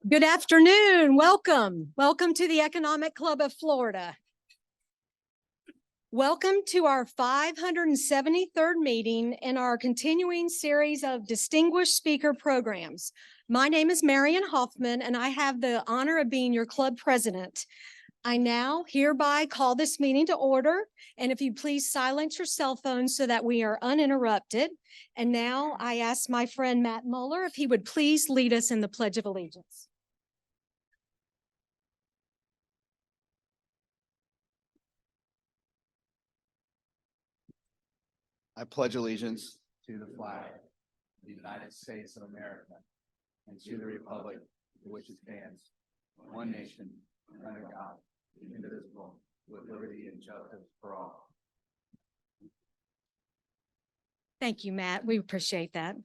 Good afternoon. Welcome. Welcome to the Economic Club of Florida. Welcome to our 573rd meeting in our continuing series of distinguished speaker programs. My name is Marian Hoffman, and I have the honor of being your club president. I now hereby call this meeting to order, and if you please silence your cell phones so that we are uninterrupted. And now I ask my friend Matt Muller if he would please lead us in the Pledge of Allegiance. I pledge allegiance to the flag of the United States of America and to the republic for which it stands, one nation, under God, indivisible, with liberty and justice for all. Thank you, Matt. We appreciate that.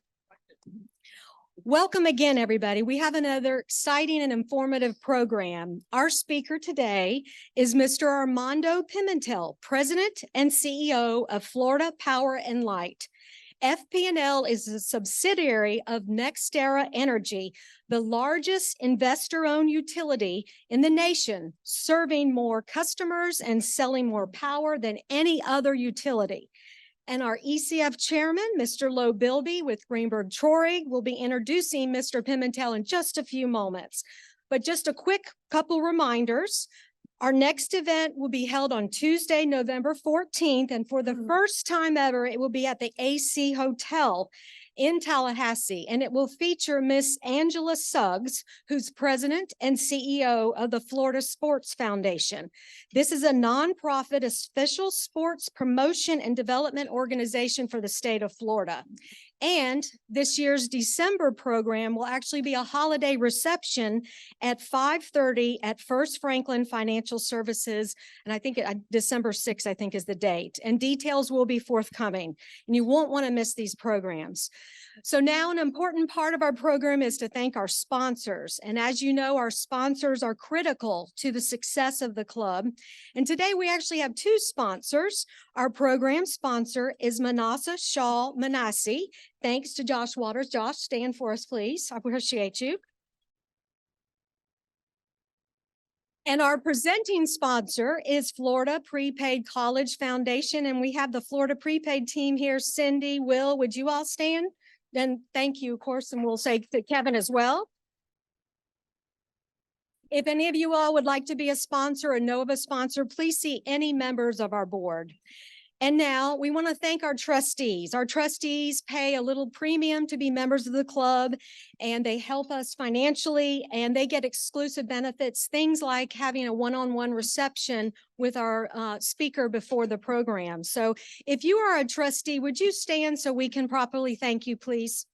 Welcome again, everybody. We have another exciting and informative program. Our speaker today is Mr. Armando Pimentel, President and CEO of Florida Power and Light. FP&L is a subsidiary of NextEra Energy, the largest investor-owned utility in the nation, serving more customers and selling more power than any other utility. And our ECF chairman, Mr. Lowe Bilby with Greenberg Traurig, will be introducing Mr. Pimentel in just a few moments. But just a quick couple reminders. Our next event will be held on Tuesday, November 14th. And for the first time ever, it will be at the AC Hotel in Tallahassee. And it will feature Miss Angela Suggs, who's president and CEO of the Florida Sports Foundation. This is a nonprofit official sports promotion and development organization for the state of Florida. And this year's December program will actually be a holiday reception at 5:30 at First Franklin Financial Services. And I think December 6th, I think is the date. And details will be forthcoming. And you won't want to miss these programs. So now an important part of our program is to thank our sponsors. And as you know, our sponsors are critical to the success of the club. And today we actually have two sponsors. Our program sponsor is Manasa Shaw Manassi. Thanks to Josh Waters. Josh, stand for us, please. I appreciate you. And our presenting sponsor is Florida Prepaid College Foundation. And we have the Florida Prepaid team here. Cindy, Will, would you all stand? Then thank you, of course, and we'll say to Kevin as well. If any of you all would like to be a sponsor or know of a sponsor, please see any members of our board. And now we want to thank our trustees. Our trustees pay a little premium to be members of the club, and they help us financially, and they get exclusive benefits, things like having a one-on-one reception with our speaker before the program. So if you are a trustee, would you stand so we can properly thank you, please?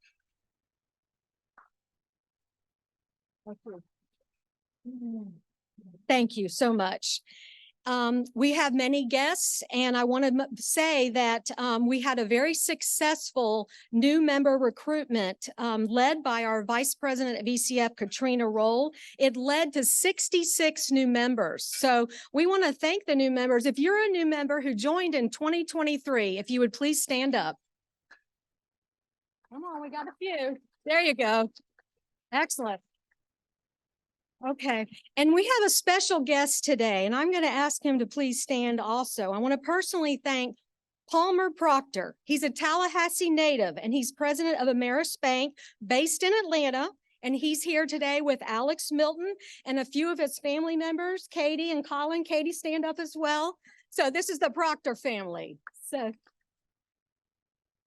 Thank you so much. We have many guests, and I want to say that we had a very successful new member recruitment led by our Vice President of ECF, Katrina Roll. It led to 66 new members. So we want to thank the new members. If you're a new member who joined in 2023, if you would please stand up. Come on, we got a few. There you go. Excellent. Okay, and we have a special guest today, and I'm going to ask him to please stand also. I want to personally thank Palmer Proctor. He's a Tallahassee native, and he's president of Ameris Bank, based in Atlanta, and he's here today with Alex Milton and a few of his family members, Katie and Colin. Katie, stand up as well. So this is the Proctor family. So,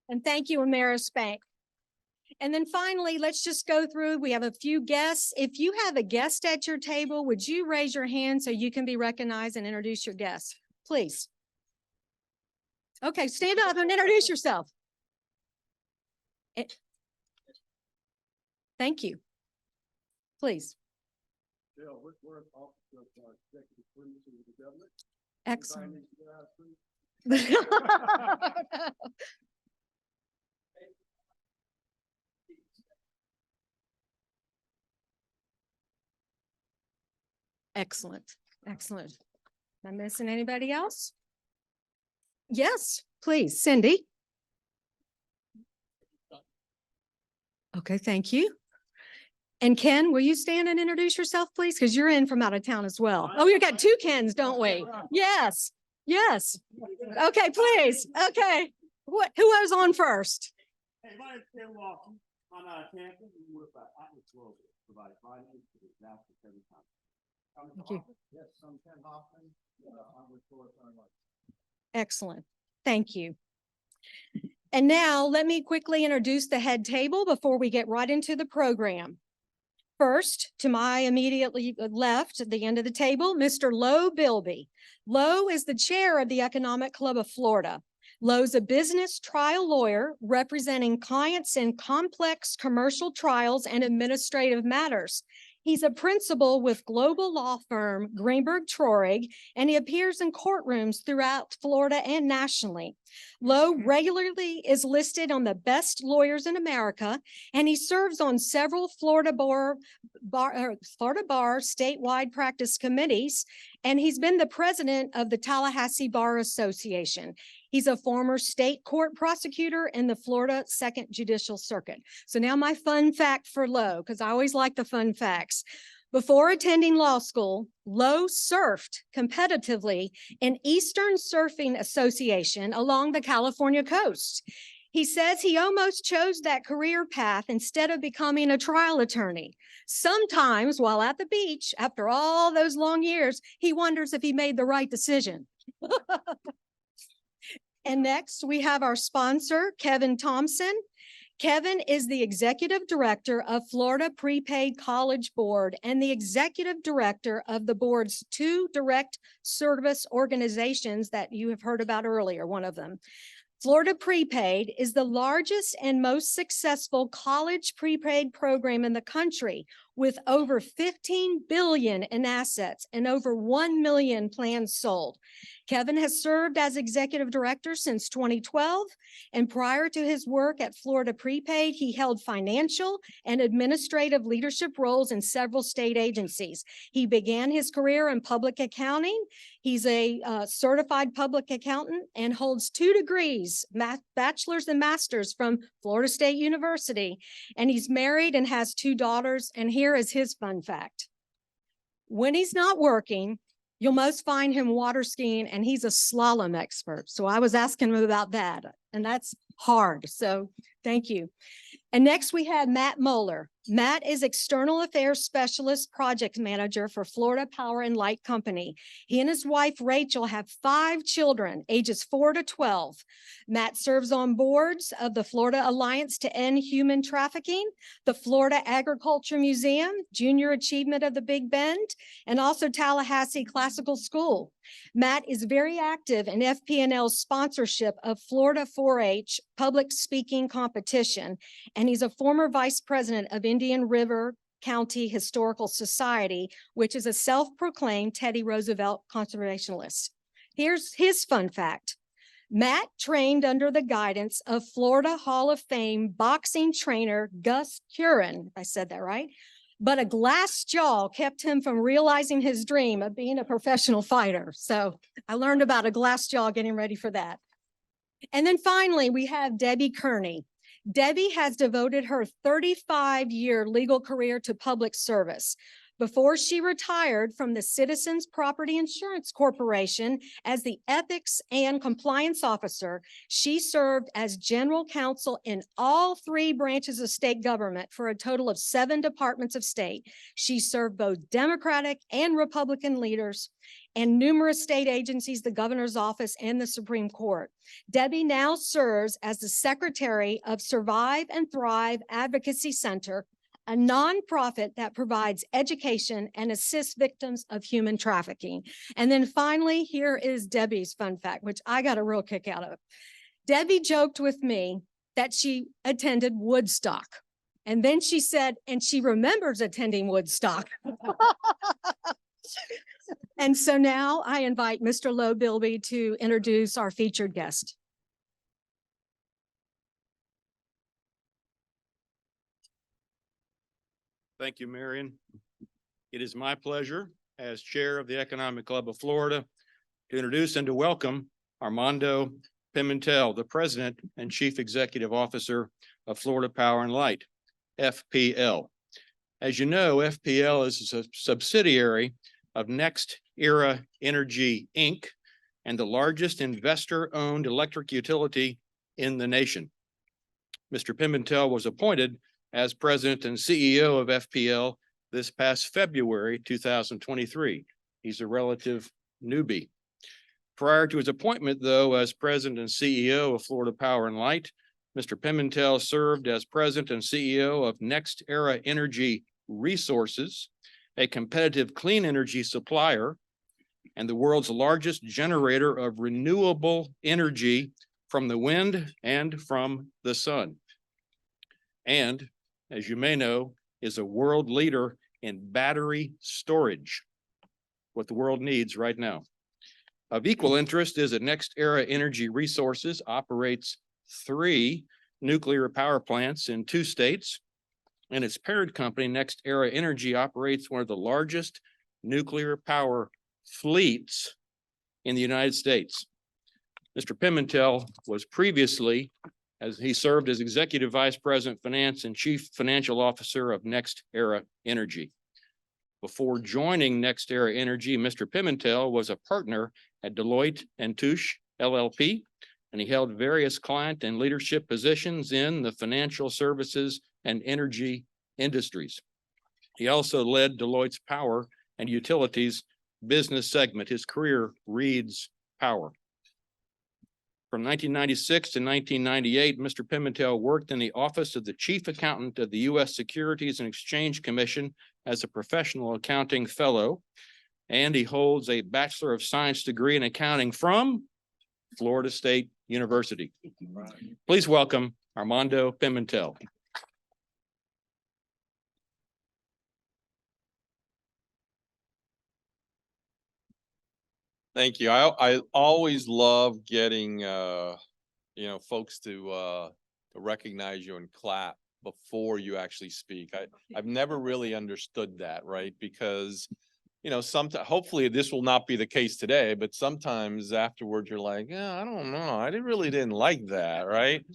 and thank you, Ameris Bank. And then finally, let's just go through. We have a few guests. If you have a guest at your table, would you raise your hand so you can be recognized and introduce your guest, please? Okay, stand up and introduce yourself. Thank you. Please. Excellent. Excellent. Excellent. Am I missing anybody else? Yes, please, Cindy. Okay, thank you. And Ken, will you stand and introduce yourself, please? Because you're in from out of town as well. Oh, you got two Kens, don't we? Yes, yes. Okay, please. Okay. Who was on first? Hey, my name's Ken Lawson. I'm out of Tampa. And we're about Atlas Global. Provide finance to the disaster every time. Thank you. Yes, I'm Ken Hoffman. I'm with Florida Power and Light. Excellent. Thank you. And now let me quickly introduce the head table before we get right into the program. First, to my immediately left at the end of the table, Mr. Lo Bilby. Lo is the chair of the Economic Club of Florida. Lo's a business trial lawyer representing clients in complex commercial trials and administrative matters. He's a principal with global law firm Greenberg Traurig, and he appears in courtrooms throughout Florida and nationally. Lo regularly is listed on the best lawyers in America, and he serves on several Florida Bar statewide practice committees, and he's been the president of the Tallahassee Bar Association. He's a former state court prosecutor in the Florida Second Judicial Circuit. So now my fun fact for Lo, because I always like the fun facts. Before attending law school, Lo surfed competitively in Eastern Surfing Association along the California coast. He says he almost chose that career path instead of becoming a trial attorney. Sometimes while at the beach, after all those long years, he wonders if he made the right decision. And next we have our sponsor, Kevin Thompson. Kevin is the executive director of Florida Prepaid College Board and the executive director of the board's two direct service organizations that you have heard about earlier, one of them. Florida Prepaid is the largest and most successful college prepaid program in the country, with over 15 billion in assets and over 1 million plans sold. Kevin has served as executive director since 2012, and prior to his work at Florida Prepaid, he held financial and administrative leadership roles in several state agencies. He began his career in public accounting. He's a certified public accountant and holds 2 degrees, bachelor's and master's from Florida State University. And he's married and has 2 daughters. And here is his fun fact. When he's not working, you'll most find him water skiing, and he's a slalom expert. So I was asking him about that, and that's hard. So thank you. And next we have Matt Moeller. Matt is External Affairs Specialist Project Manager for Florida Power and Light Company. He and his wife, Rachel, have 5 children, ages 4 to 12. Matt serves on boards of the Florida Alliance to End Human Trafficking, the Florida Agriculture Museum, Junior Achievement of the Big Bend, and also Tallahassee Classical School. Matt is very active in FP&L's sponsorship of Florida 4-H public speaking competition, and he's a former vice president of Indian River County Historical Society, which is a self-proclaimed Teddy Roosevelt conservationist. Here's his fun fact. Matt trained under the guidance of Florida Hall of Fame boxing trainer Gus Curran. I said that right? But a glass jaw kept him from realizing his dream of being a professional fighter. So I learned about a glass jaw getting ready for that. And then finally, we have Debbie Kearney. Debbie has devoted her 35-year legal career to public service. Before she retired from the Citizens Property Insurance Corporation as the Ethics and Compliance Officer, she served as general counsel in all 3 branches of state government for a total of 7 departments of state. She served both Democratic and Republican leaders and numerous state agencies, the governor's office, and the Supreme Court. Debbie now serves as the secretary of Survive and Thrive Advocacy Center, a nonprofit that provides education and assists victims of human trafficking. And then finally, here is Debbie's fun fact, which I got a real kick out of. Debbie joked with me that she attended Woodstock. And then she said, and she remembers attending Woodstock. And so now I invite Mr. Lo Bilby to introduce our featured guest. Thank you, Marion. It is my pleasure as chair of the Economic Club of Florida to introduce and to welcome Armando Pimentel, the president and chief executive officer of Florida Power and Light, FPL. As you know, FPL is a subsidiary of Next Era Energy, Inc., and the largest investor-owned electric utility in the nation. Mr. Pimentel was appointed as president and CEO of FPL this past February 2023. He's a relative newbie. Prior to his appointment, though, as president and CEO of Florida Power and Light, Mr. Pimentel served as president and CEO of Next Era Energy Resources, a competitive clean energy supplier and the world's largest generator of renewable energy from the wind and from the sun. And, as you may know, is a world leader in battery storage, what the world needs right now. Of equal interest is that Next Era Energy Resources operates 3 nuclear power plants in 2 states, and its parent company, Next Era Energy, operates one of the largest nuclear power fleets in the United States. Mr. Pimentel was previously, as he served as Executive Vice President, Finance and Chief Financial Officer of Next Era Energy. Before joining Next Era Energy, Mr. Pimentel was a partner at Deloitte & Touche LLP, and he held various client and leadership positions in the financial services and energy industries. He also led Deloitte's Power and Utilities business segment. His career reads power. From 1996 to 1998, Mr. Pimentel worked in the office of the Chief Accountant of the U.S. Securities and Exchange Commission as a professional accounting fellow, and he holds a Bachelor of Science degree in accounting from Florida State University. Please welcome Armando Pimentel. Thank you. I always love getting folks to recognize you and clap before you actually speak. I've never really understood that, right? Because sometimes, hopefully this will not be the case today, but sometimes afterwards you're like, yeah, I don't know, I really didn't like that, right?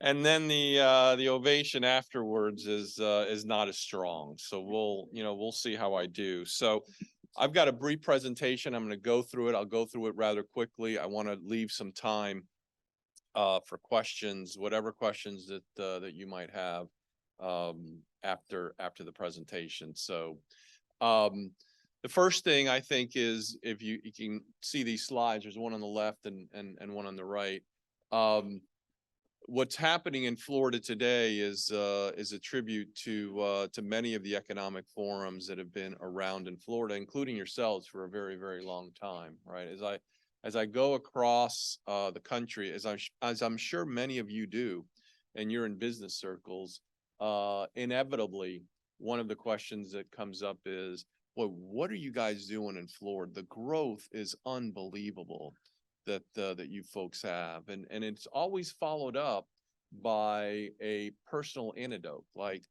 And then the ovation afterwards is not as strong. So we'll see how I do. So I've got a brief presentation. I'm going to go through it. I'll go through it rather quickly. I want to leave some time for questions, whatever questions that you might have after the presentation. So the first thing I think is, if you can see these slides, there's one on the left and one on the right. What's happening in Florida today is a tribute to many of the economic forums that have been around in Florida, including yourselves, for a very, very long time, right? As I go across the country, as I'm sure many of you do, and you're in business circles, inevitably one of the questions that comes up is, well, what are you guys doing in Florida? The growth is unbelievable that you folks have, and it's always followed up by a personal anecdote, like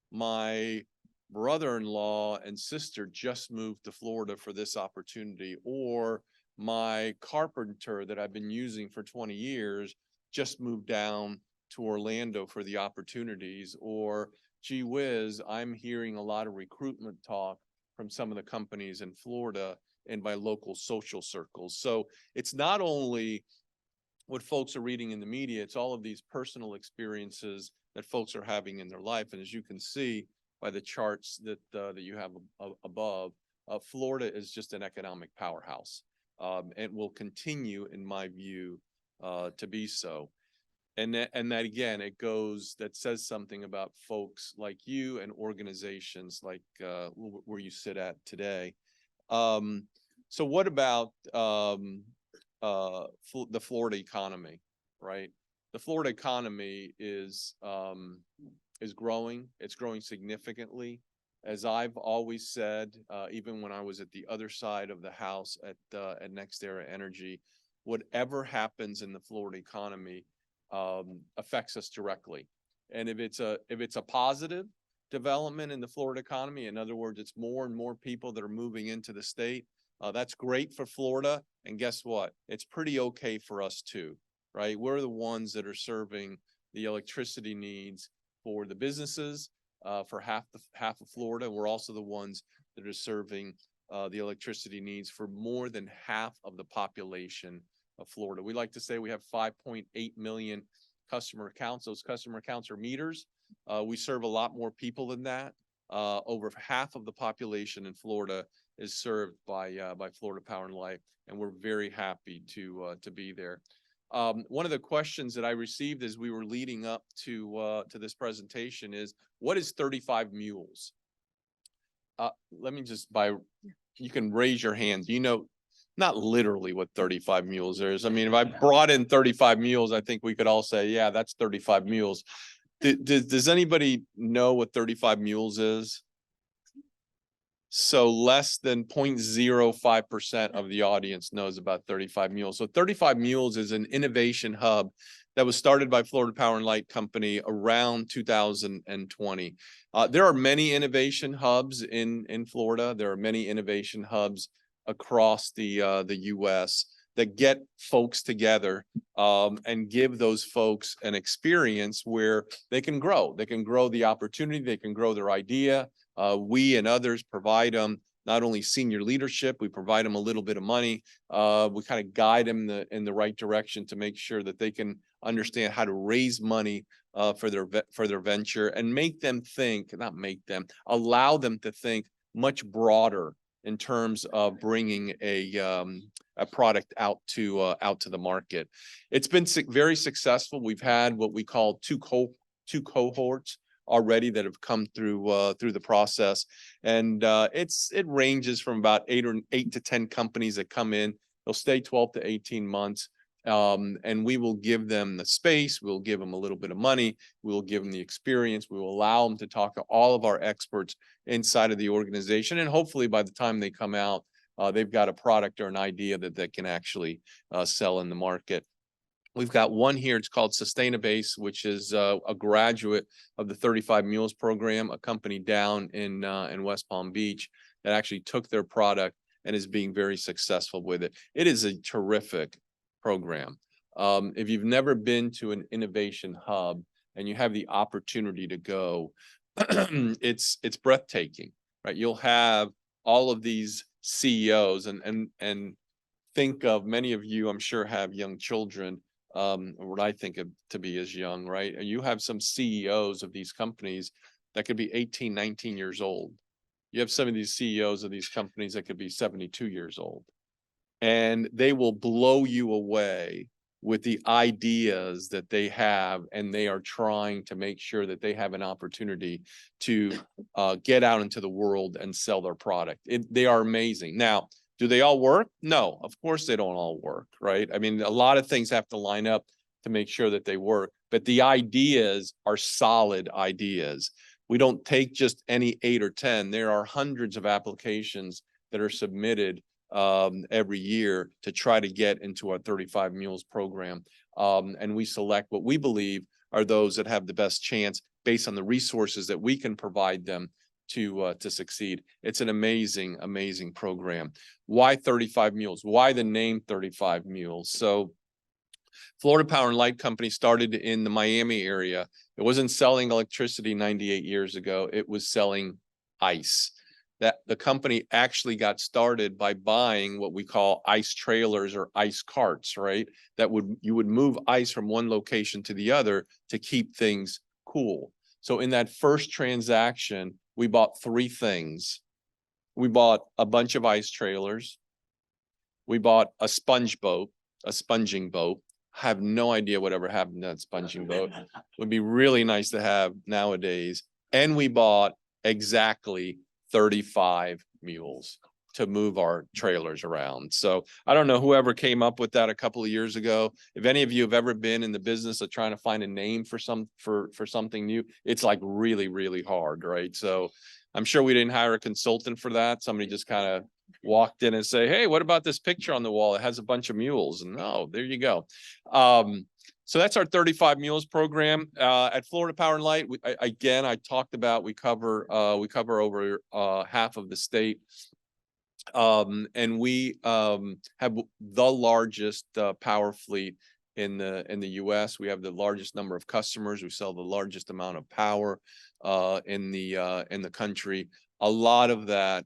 my brother-in-law and sister just moved to Florida for this opportunity, or my carpenter that I've been using for 20 years just moved down to Orlando for the opportunities, or gee whiz, I'm hearing a lot of recruitment talk from some of the companies in Florida in my local social circles. So it's not only what folks are reading in the media, it's all of these personal experiences that folks are having in their life. And as you can see by the charts that you have above, Florida is just an economic powerhouse, and will continue, in my view, to be so. And that again, that says something about folks like you and organizations like where you sit at today. So what about the Florida economy, right? The Florida economy is growing. It's growing significantly. As I've always said, even when I was at the other side of the house at Next Era Energy, whatever happens in the Florida economy affects us directly. And if it's a positive development in the Florida economy, in other words, it's more and more people that are moving into the state, that's great for Florida. And guess what? It's pretty okay for us too, right? We're the ones that are serving the electricity needs for the businesses for half of Florida. We're also the ones that are serving the electricity needs for more than half of the population of Florida. We like to say we have 5.8 million customer accounts. Those customer accounts are meters. We serve a lot more people than that. Over half of the population in Florida is served by Florida Power and Light, and we're very happy to be there. One of the questions that I received as we were leading up to this presentation is, what is 35 mules? Let me just you can raise your hand. You know, not literally what 35 mules is. I mean, if I brought in 35 mules, I think we could all say, yeah, that's 35 mules. Does anybody know what 35 mules is? So less than 0.05% of the audience knows about 35 mules. So 35 mules is an innovation hub that was started by Florida Power and Light Company around 2020. There are many innovation hubs in Florida. There are many innovation hubs across the US that get folks together and give those folks an experience where they can grow. They can grow the opportunity. They can grow their idea. We and others provide them not only senior leadership, we provide them a little bit of money. We kind of guide them in the right direction to make sure that they can understand how to raise money for their venture and make them think, not make them, allow them to think much broader in terms of bringing a product out to the market. It's been very successful. We've had what we call two cohorts already that have come through the process, and it ranges from about 8 to 10 companies that come in. They'll stay 12 to 18 months. And we will give them the space, we'll give them a little bit of money, we'll give them the experience, we will allow them to talk to all of our experts inside of the organization. And hopefully by the time they come out, they've got a product or an idea that they can actually sell in the market. We've got one here, it's called Sustainabase, which is a graduate of the 35 Mules program, a company down in West Palm Beach that actually took their product and is being very successful with it. It is a terrific program. If you've never been to an innovation hub and you have the opportunity to go, it's breathtaking, right? You'll have all of these CEOs and think of, many of you, I'm sure, have young children, or what I think of to be as young, right? And you have some CEOs of these companies that could be 18, 19 years old. You have some of these CEOs of these companies that could be 72 years old. And they will blow you away with the ideas that they have, and they are trying to make sure that they have an opportunity to get out into the world and sell their product. They are amazing. Now, do they all work? No, of course they don't all work, right? I mean, a lot of things have to line up to make sure that they work, but the ideas are solid ideas. We don't take just any 8 or 10. There are hundreds of applications that are submitted every year to try to get into our 35 Mules program. And we select what we believe are those that have the best chance based on the resources that we can provide them to succeed. It's an amazing, amazing program. Why 35 Mules? Why the name 35 Mules? So Florida Power and Light Company started in the Miami area. It wasn't selling electricity 98 years ago. It was selling ice. That the company actually got started by buying what we call ice trailers or ice carts, right? You would move ice from one location to the other to keep things cool. So in that first transaction, we bought 3 things. We bought a bunch of ice trailers. We bought a sponge boat, a sponging boat. I have no idea whatever happened to that sponging boat. It would be really nice to have nowadays. And we bought exactly 35 mules to move our trailers around. So I don't know whoever came up with that a couple of years ago. If any of you have ever been in the business of trying to find a name for something new, it's like really, really hard, right? So I'm sure we didn't hire a consultant for that. Somebody just kind of walked in and say, hey, what about this picture on the wall? It has a bunch of mules. And oh, there you go. So that's our 35 Mules program. At Florida Power and Light, again, I talked about we cover over half of the state. And we have the largest power fleet in the US. We have the largest number of customers. We sell the largest amount of power in the country. A lot of that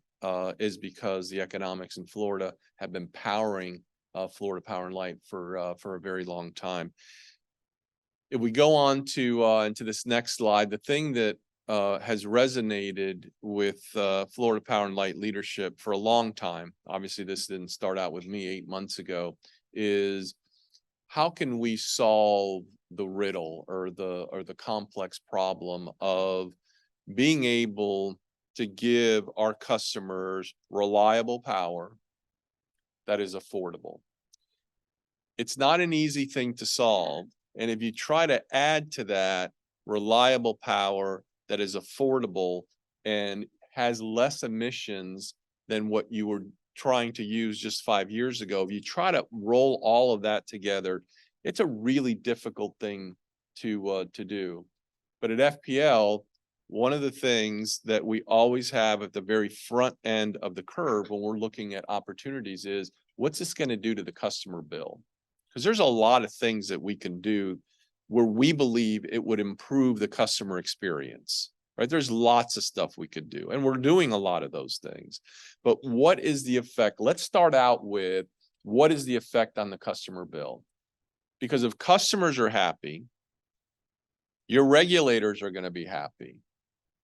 is because the economics in Florida have been powering Florida Power and Light for a very long time. If we go on to into this next slide, the thing that has resonated with Florida Power and Light leadership for a long time, obviously this didn't start out with me 8 months ago, is how can we solve the riddle or the complex problem of being able to give our customers reliable power that is affordable. It's not an easy thing to solve. And if you try to add to that reliable power that is affordable and has less emissions than what you were trying to use just 5 years ago, if you try to roll all of that together, it's a really difficult thing to do. But at FPL, one of the things that we always have at the very front end of the curve when we're looking at opportunities is, what's this going to do to the customer bill? Because there's a lot of things that we can do where we believe it would improve the customer experience, right? There's lots of stuff we could do, and we're doing a lot of those things. But what is the effect? Let's start out with, what is the effect on the customer bill? Because if customers are happy, your regulators are going to be happy.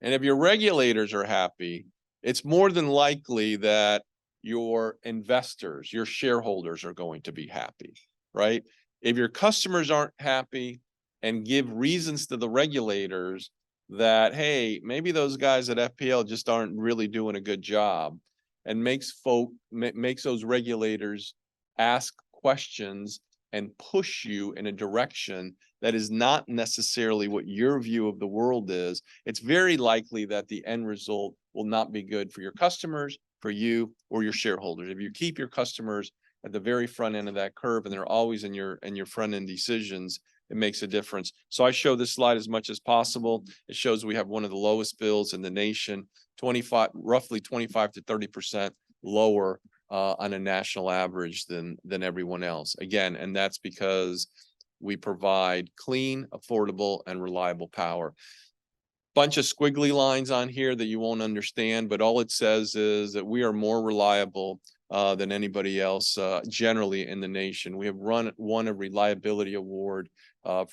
And if your regulators are happy, it's more than likely that your investors, your shareholders are going to be happy, right? If your customers aren't happy and give reasons to the regulators that, hey, maybe those guys at FPL just aren't really doing a good job, and makes those regulators ask questions and push you in a direction that is not necessarily what your view of the world is, it's very likely that the end result will not be good for your customers, for you, or your shareholders. If you keep your customers at the very front end of that curve and they're always in your front end decisions, it makes a difference. So I show this slide as much as possible. It shows we have one of the lowest bills in the nation, roughly 25 to 30% lower on a national average than everyone else. Again, and that's because we provide clean, affordable, and reliable power. Bunch of squiggly lines on here that you won't understand, but all it says is that we are more reliable than anybody else generally in the nation. We have won a reliability award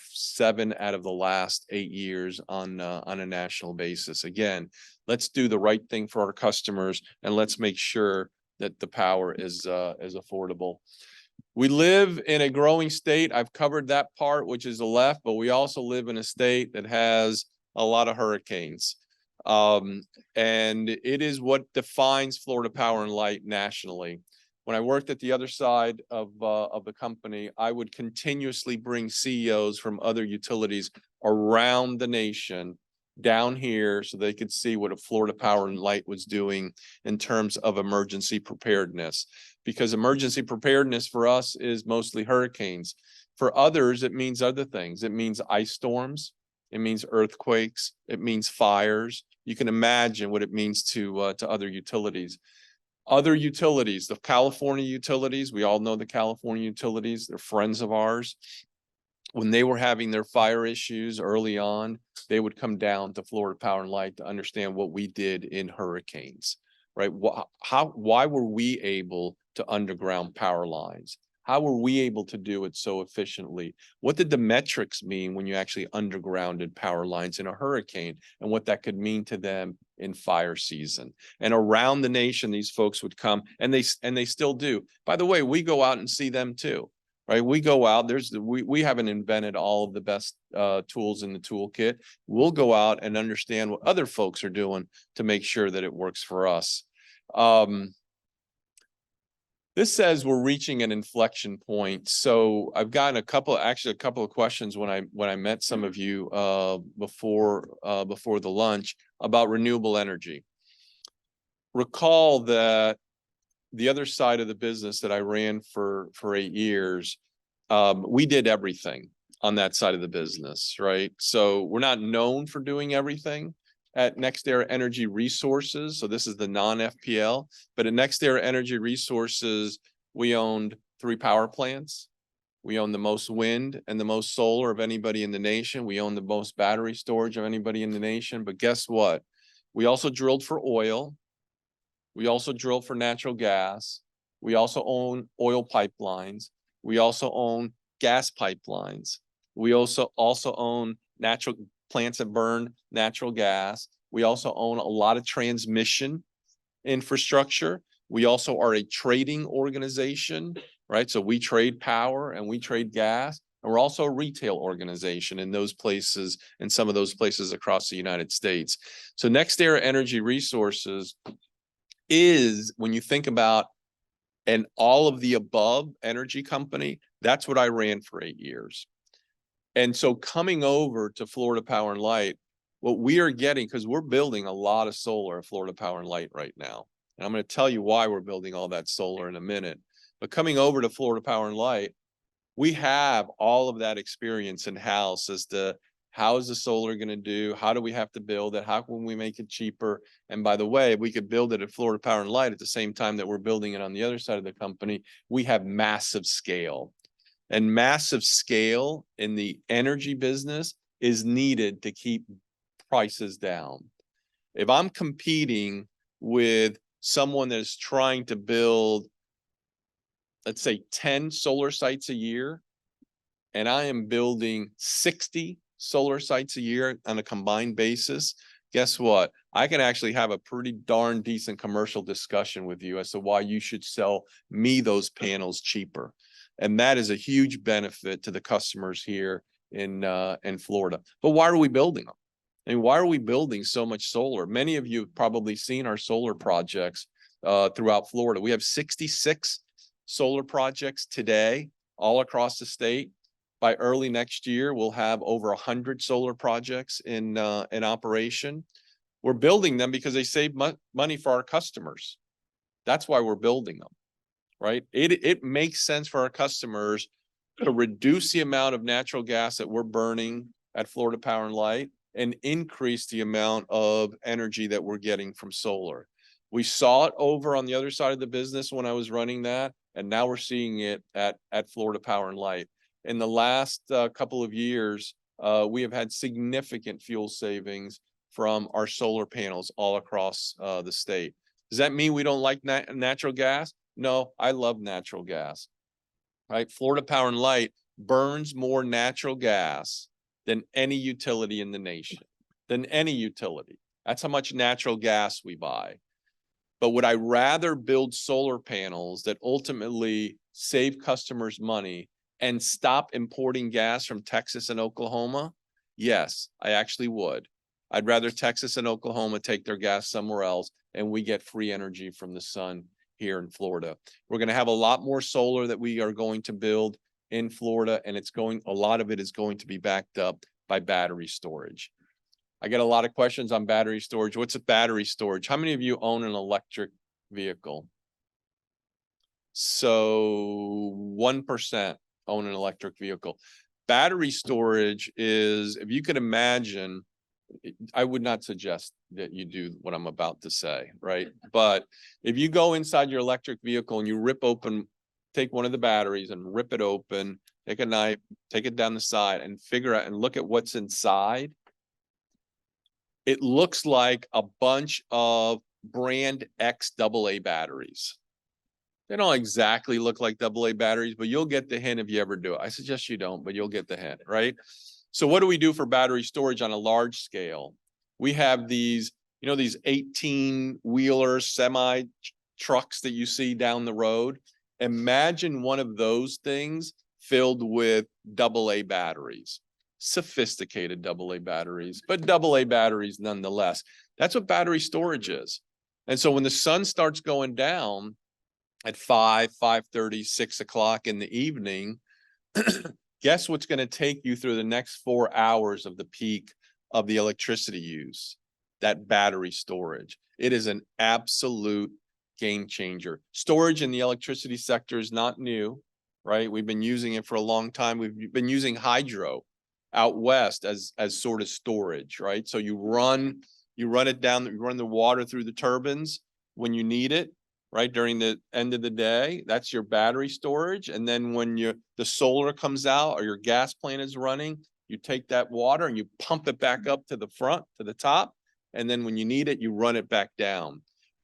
7 out of the last 8 years on a national basis. Again, let's do the right thing for our customers, and let's make sure that the power is affordable. We live in a growing state. I've covered that part, which is the left, but we also live in a state that has a lot of hurricanes. And it is what defines Florida Power and Light nationally. When I worked at the other side of the company, I would continuously bring CEOs from other utilities around the nation down here so they could see what a Florida Power and Light was doing in terms of emergency preparedness. Because emergency preparedness for us is mostly hurricanes. For others, it means other things. It means ice storms. It means earthquakes. It means fires. You can imagine what it means to other utilities. Other utilities, the California utilities, we all know the California utilities, they're friends of ours. When they were having their fire issues early on, they would come down to Florida Power and Light to understand what we did in hurricanes, right? Why were we able to underground power lines? How were we able to do it so efficiently? What did the metrics mean when you actually undergrounded power lines in a hurricane, and what that could mean to them in fire season? And around the nation, these folks would come, and they still do. By the way, we go out and see them too. Right, we go out. We haven't invented all of the best tools in the toolkit. We'll go out and understand what other folks are doing to make sure that it works for us. This says we're reaching an inflection point. So I've gotten a couple of questions when I met some of you before the lunch about renewable energy. Recall that the other side of the business that I ran for 8 years, we did everything on that side of the business, right? So we're not known for doing everything at NextEra Energy Resources. So this is the non-FPL, but at NextEra Energy Resources, we owned 3 power plants. We own the most wind and the most solar of anybody in the nation. We own the most battery storage of anybody in the nation. But guess what? We also drilled for oil. We also drilled for natural gas. We also own oil pipelines. We also own gas pipelines. We also own natural plants that burn natural gas. We also own a lot of transmission infrastructure. We also are a trading organization, right? So we trade power and we trade gas. And we're also a retail organization in those places, in some of those places across the United States. So NextEra Energy Resources is, when you think about an all of the above energy company, that's what I ran for 8 years. And so coming over to Florida Power and Light, what we are getting, because we're building a lot of solar at Florida Power and Light right now. And I'm going to tell you why we're building all that solar in a minute. But coming over to Florida Power and Light, we have all of that experience in-house as to how is the solar going to do? How do we have to build it? How can we make it cheaper? And by the way, we could build it at Florida Power and Light at the same time that we're building it on the other side of the company. We have massive scale. And massive scale in the energy business is needed to keep prices down. If I'm competing with someone that is trying to build, let's say 10 solar sites a year, and I am building 60 solar sites a year on a combined basis, guess what? I can actually have a pretty darn decent commercial discussion with you as to why you should sell me those panels cheaper. And that is a huge benefit to the customers here in Florida. But why are we building them? I mean, why are we building so much solar? Many of you have probably seen our solar projects throughout Florida. We have 66 solar projects today, all across the state. By early next year, we'll have over 100 solar projects in operation. We're building them because they save money for our customers. That's why we're building them, right? It makes sense for our customers to reduce the amount of natural gas that we're burning at Florida Power and Light and increase the amount of energy that we're getting from solar. We saw it over on the other side of the business when I was running that, and now we're seeing it at Florida Power and Light. In the last couple of years, we have had significant fuel savings from our solar panels all across the state. Does that mean we don't like natural gas? No, I love natural gas, right? Florida Power and Light burns more natural gas than any utility in the nation, than any utility. That's how much natural gas we buy. But would I rather build solar panels that ultimately save customers money and stop importing gas from Texas and Oklahoma? Yes, I actually would. I'd rather Texas and Oklahoma take their gas somewhere else and we get free energy from the sun here in Florida. We're going to have a lot more solar that we are going to build in Florida, and a lot of it is going to be backed up by battery storage. I get a lot of questions on battery storage. What's a battery storage? How many of you own an electric vehicle? So 1% own an electric vehicle. Battery storage is, if you could imagine, I would not suggest that you do what I'm about to say, right? But if you go inside your electric vehicle and you take one of the batteries and rip it open, take a knife, take it down the side and figure out and look at what's inside, it looks like a bunch of brand X AA batteries. They don't exactly look like AA batteries, but you'll get the hint if you ever do it. I suggest you don't, but you'll get the hint, right? So what do we do for battery storage on a large scale? We have these, these 18-wheeler semi trucks that you see down the road. Imagine one of those things filled with AA batteries, sophisticated AA batteries, but AA batteries nonetheless. That's what battery storage is. And so when the sun starts going down at 5:30, 6 o'clock in the evening, guess what's going to take you through the next 4 hours of the peak of the electricity use? That battery storage. It is an absolute game changer. Storage in the electricity sector is not new, right? We've been using it for a long time. We've been using hydro out west as sort of storage, right? So you run it down, you run the water through the turbines when you need it, right? During the end of the day, that's your battery storage. And then when the solar comes out or your gas plant is running, you take that water and you pump it back up to the front, to the top. And then when you need it, you run it back down.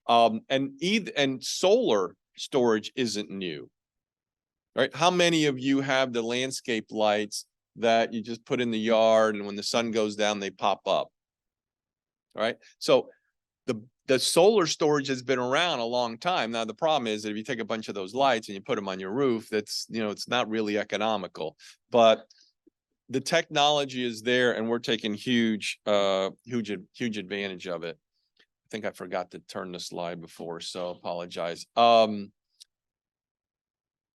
And solar storage isn't new, right? How many of you have the landscape lights that you just put in the yard and when the sun goes down, they pop up? All right. So the solar storage has been around a long time. Now, the problem is that if you take a bunch of those lights and you put them on your roof, that's, it's not really economical, but the technology is there and we're taking huge advantage of it. I think I forgot to turn the slide before, so apologize.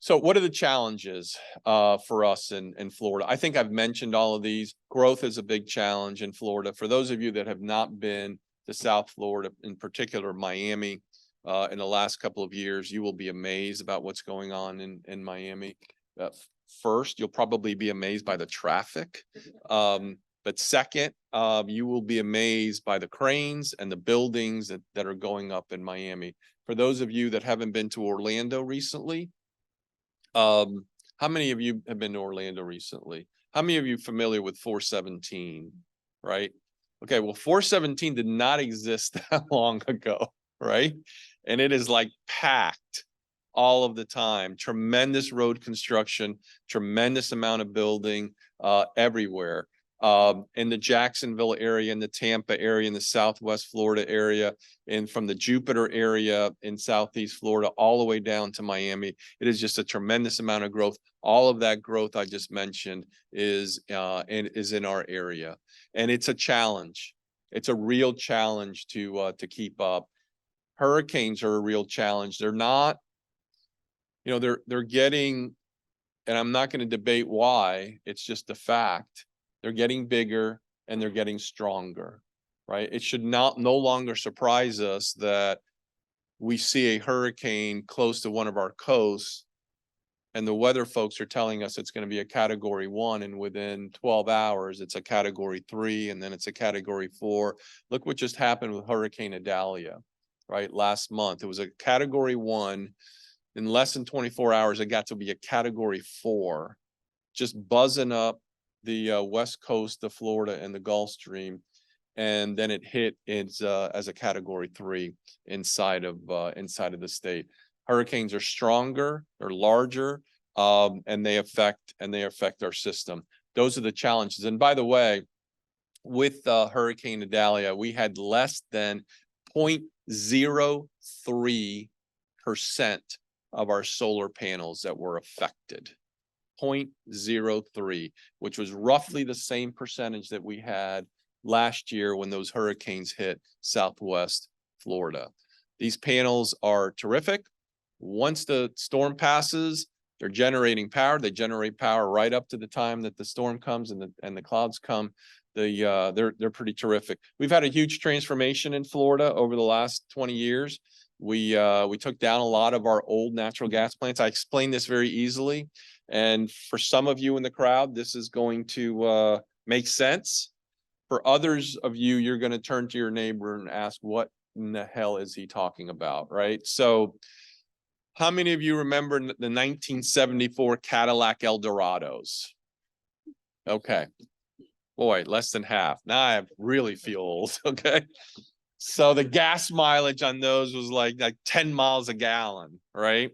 So what are the challenges for us in Florida? I think I've mentioned all of these. Growth is a big challenge in Florida. For those of you that have not been to South Florida, in particular Miami, in the last couple of years, you will be amazed about what's going on in Miami. First, you'll probably be amazed by the traffic. But second, you will be amazed by the cranes and the buildings that are going up in Miami. For those of you that haven't been to Orlando recently, how many of you have been to Orlando recently? How many of you familiar with 417, right? Okay, well, 417 did not exist that long ago, right? And it is like packed all of the time. Tremendous road construction, tremendous amount of building everywhere. In the Jacksonville area, in the Tampa area, in the Southwest Florida area, and from the Jupiter area in Southeast Florida, all the way down to Miami. It is just a tremendous amount of growth. All of that growth I just mentioned is in our area. And it's a challenge. It's a real challenge to keep up. Hurricanes are a real challenge. They're not, they're getting, and I'm not going to debate why, it's just a fact. They're getting bigger and they're getting stronger, right? It should no longer surprise us that we see a hurricane close to one of our coasts and the weather folks are telling us it's going to be a category 1 and within 12 hours, it's a category 3 and then it's a category 4. Look what just happened with Hurricane Idalia, right? Last month, it was a category 1. In less than 24 hours, it got to be a category 4, just buzzing up the west coast of Florida and the Gulf Stream, and then it hit as a category 3 inside of the state. Hurricanes are stronger, they're larger, and they affect our system. Those are the challenges. And by the way, with Hurricane Idalia, we had less than 0.03% of our solar panels that were affected. 0.03, which was roughly the same percentage that we had last year when those hurricanes hit Southwest Florida. These panels are terrific. Once the storm passes, they're generating power. They generate power right up to the time that the storm comes and the clouds come. They're pretty terrific. We've had a huge transformation in Florida over the last 20 years. We took down a lot of our old natural gas plants. I explained this very easily. And for some of you in the crowd, this is going to make sense. For others of you, you're going to turn to your neighbor and ask, what in the hell is he talking about, right? So how many of you remember the 1974 Cadillac Eldorados? Okay. Boy, less than half. Now I really feel old, okay? So the gas mileage on those was like 10 miles a gallon, right?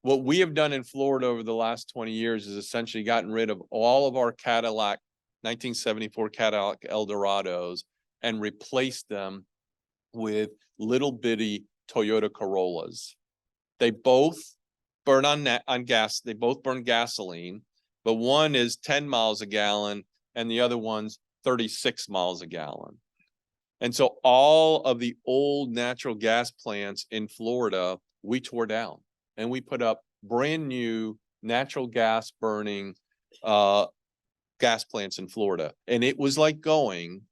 What we have done in Florida over the last 20 years is essentially gotten rid of all of our Cadillac, 1974 Cadillac Eldorados, and replaced them with little bitty Toyota Corollas. They both burn on gas. They both burn gasoline, but one is 10 miles a gallon and the other one's 36 miles a gallon. And so all of the old natural gas plants in Florida, we tore down and we put up brand new natural gas burning gas plants in Florida. And it was like going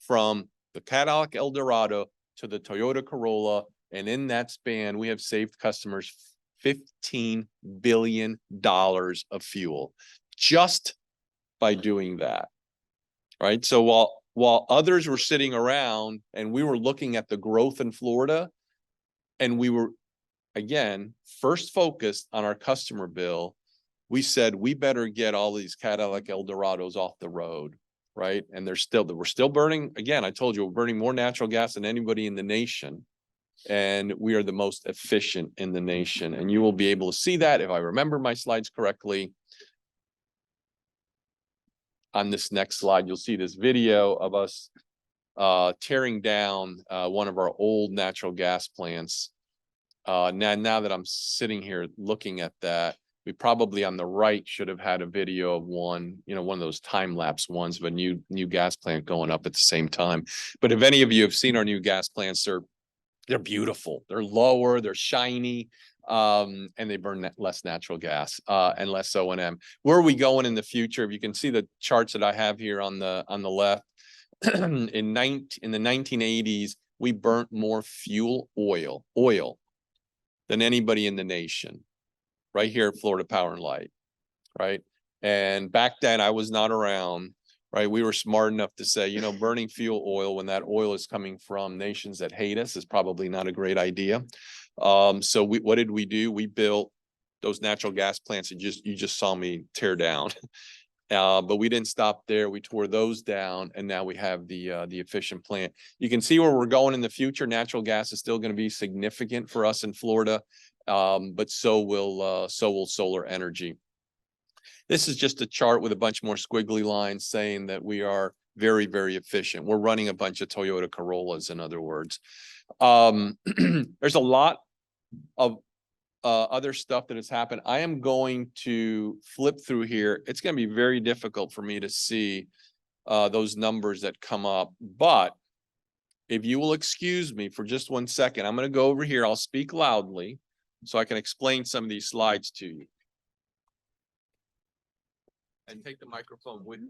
from the Cadillac Eldorado to the Toyota Corolla. And in that span, we have saved customers $15 billion of fuel just by doing that. Right. So while others were sitting around and we were looking at the growth in Florida, and we were again, first focused on our customer bill, we said we better get all these Cadillac Eldorados off the road, right? And we're still burning, again, I told you, we're burning more natural gas than anybody in the nation. And we are the most efficient in the nation. And you will be able to see that if I remember my slides correctly. On this next slide, you'll see this video of us tearing down one of our old natural gas plants. Now that I'm sitting here looking at that, we probably on the right should have had a video of one, one of those time lapse ones of a new gas plant going up at the same time. But if any of you have seen our new gas plants, they're beautiful. They're lower, they're shiny, and they burn less natural gas and less O&M. Where are we going in the future? If you can see the charts that I have here on the left, in the 1980s, we burnt more oil than anybody in the nation, right here at Florida Power and Light, right? And back then I was not around, right? We were smart enough to say, burning fuel oil when that oil is coming from nations that hate us is probably not a great idea. So what did we do? We built those natural gas plants that you just saw me tear down. But we didn't stop there. We tore those down, and now we have the efficient plant. You can see where we're going in the future. Natural gas is still going to be significant for us in Florida, but so will solar energy. This is just a chart with a bunch more squiggly lines saying that we are very, very efficient. We're running a bunch of Toyota Corollas, in other words. There's a lot of other stuff that has happened. I am going to flip through here. It's going to be very difficult for me to see those numbers that come up. But if you will excuse me for just 1 second, I'm going to go over here. I'll speak loudly so I can explain some of these slides to you. And take the microphone with me.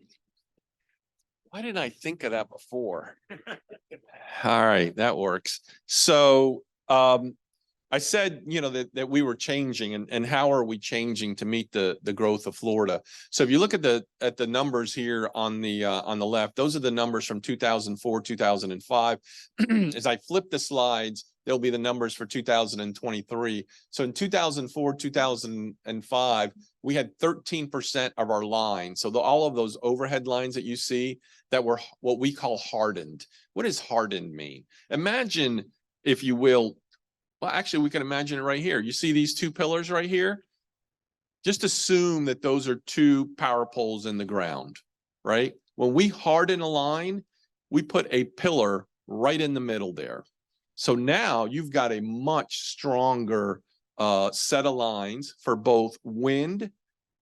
Why didn't I think of that before? All right, that works. So I said, that we were changing, and how are we changing to meet the growth of Florida? So if you look at the numbers here on the left, those are the numbers from 2004, 2005. As I flip the slides, there'll be the numbers for 2023. So in 2004, 2005, we had 13% of our lines. So all of those overhead lines that you see that were what we call hardened. What does hardened mean? Imagine, if you will, well, actually, we can imagine it right here. You see these two pillars right here? Just assume that those are two power poles in the ground, right? When we harden a line, we put a pillar right in the middle there. So now you've got a much stronger set of lines for both wind,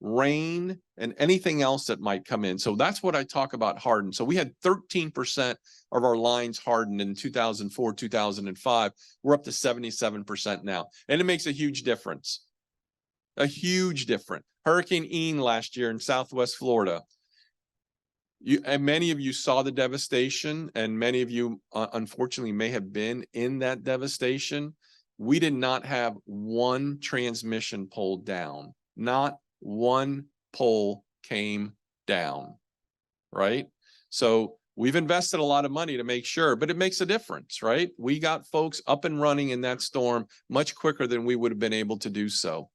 rain, and anything else that might come in. So that's what I talk about hardened. So we had 13% of our lines hardened in 2004, 2005. We're up to 77% now. And it makes a huge difference. A huge difference. Hurricane Ian last year in Southwest Florida. And many of you saw the devastation, and many of you, unfortunately, may have been in that devastation. We did not have one transmission pole down. Not one pole came down, right? So we've invested a lot of money to make sure, but it makes a difference, right? We got folks up and running in that storm much quicker than we would have been able to do so.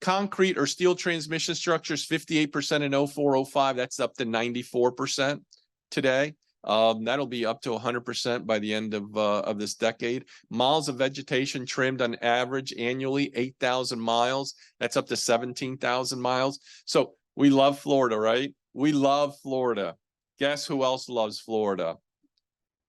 Concrete or steel transmission structures, 58% in 04, 05. That's up to 94% today. That'll be up to 100% by the end of this decade. Miles of vegetation trimmed on average annually, 8,000 miles. That's up to 17,000 miles. So we love Florida, right? We love Florida. Guess who else loves Florida?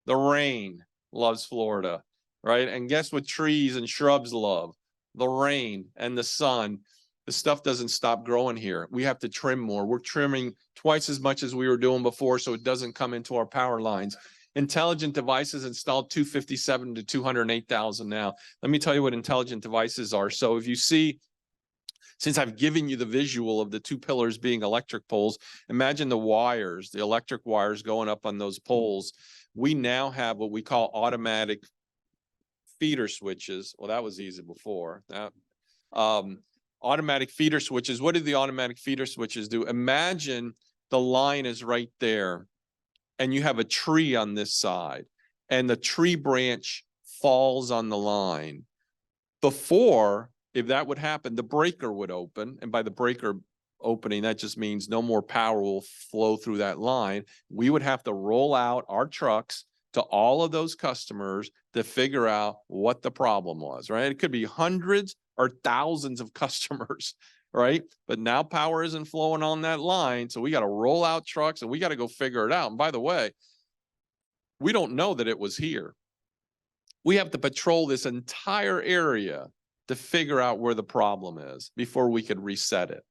The rain loves Florida, right? And guess what trees and shrubs love? The rain and the sun. The stuff doesn't stop growing here. We have to trim more. We're trimming twice as much as we were doing before, so it doesn't come into our power lines. Intelligent devices installed 257 to 208,000 now. Let me tell you what intelligent devices are. So if you see, since I've given you the visual of the two pillars being electric poles, imagine the wires, the electric wires going up on those poles. We now have what we call automatic feeder switches. Well, that was easy before. Automatic feeder switches. What do the automatic feeder switches do? Imagine the line is right there and you have a tree on this side and the tree branch falls on the line. Before, if that would happen, the breaker would open. And by the breaker opening, that just means no more power will flow through that line. We would have to roll out our trucks to all of those customers to figure out what the problem was, right? It could be hundreds or thousands of customers, right? But now power isn't flowing on that line. So we got to roll out trucks and we got to go figure it out. And by the way, we don't know that it was here. We have to patrol this entire area to figure out where the problem is before we could reset it.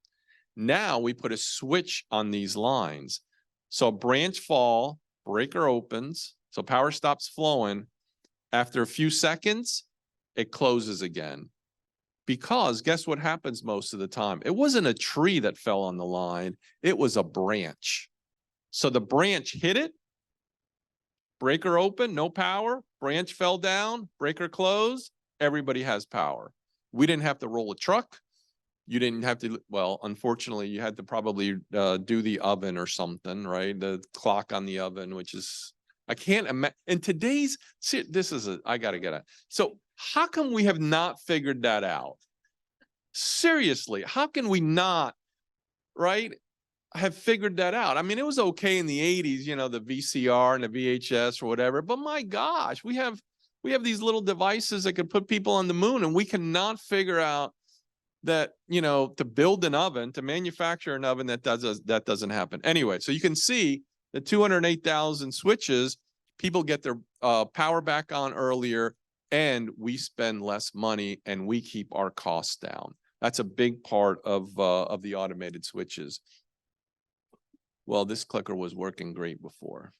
Now we put a switch on these lines. So branch fall, breaker opens, so power stops flowing. After a few seconds, it closes again. Because guess what happens most of the time? It wasn't a tree that fell on the line, it was a branch. So the branch hit it, breaker open, no power, branch fell down, breaker closed, everybody has power. We didn't have to roll a truck. You didn't have to, well, unfortunately, you had to probably do the oven or something, right? The clock on the oven, which is, I can't imagine. In today's, see, this is I got to get it. So how come we have not figured that out? Seriously, how can we not, right, have figured that out? I mean, it was okay in the 80s, you know, the VCR and the VHS or whatever, but my gosh, we have these little devices that could put people on the moon, and we cannot figure out that, you know, to build an oven, to manufacture an oven, that doesn't happen. Anyway, so you can see the 208,000 switches, people get their power back on earlier, and we spend less money and we keep our costs down. That's a big part of the automated switches. Well, this clicker was working great before.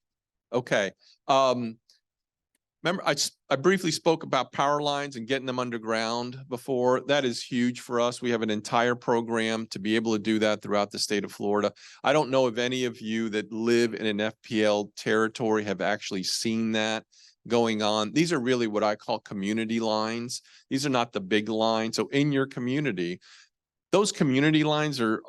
Okay. Remember, I briefly spoke about power lines and getting them underground before. That is huge for us. We have an entire program to be able to do that throughout the state of Florida. I don't know if any of you that live in an FPL territory have actually seen that going on. These are really what I call community lines. These are not the big lines. So in your community, those community lines are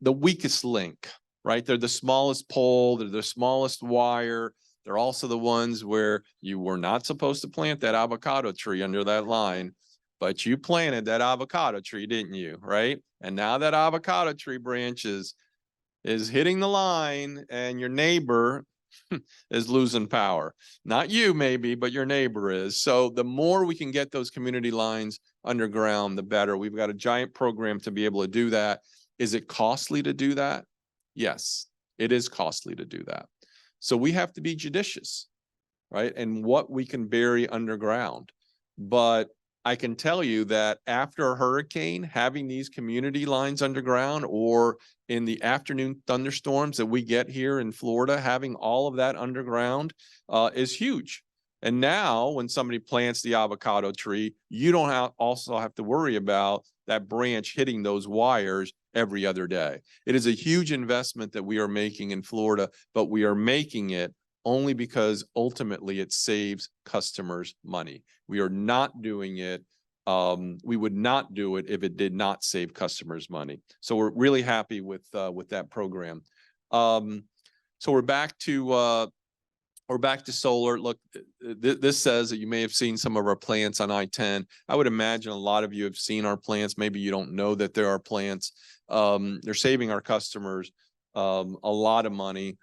the weakest link, right? They're the smallest pole, they're the smallest wire. They're also the ones where you were not supposed to plant that avocado tree under that line, but you planted that avocado tree, didn't you? Right? And now that avocado tree branch is hitting the line, and your neighbor is losing power. Not you maybe, but your neighbor is. So the more we can get those community lines underground, the better. We've got a giant program to be able to do that. Is it costly to do that? Yes, it is costly to do that. So we have to be judicious, right? And what we can bury underground. But I can tell you that after a hurricane, having these community lines underground, or in the afternoon thunderstorms that we get here in Florida, having all of that underground is huge. And now when somebody plants the avocado tree, you don't also have to worry about that branch hitting those wires every other day. It is a huge investment that we are making in Florida, but we are making it only because ultimately it saves customers money. We are not doing it. We would not do it if it did not save customers money. So we're really happy with that program. So we're back to solar. Look, this says that you may have seen some of our plants on I-10. I would imagine a lot of you have seen our plants. Maybe you don't know that there are plants. They're saving our customers a lot of money.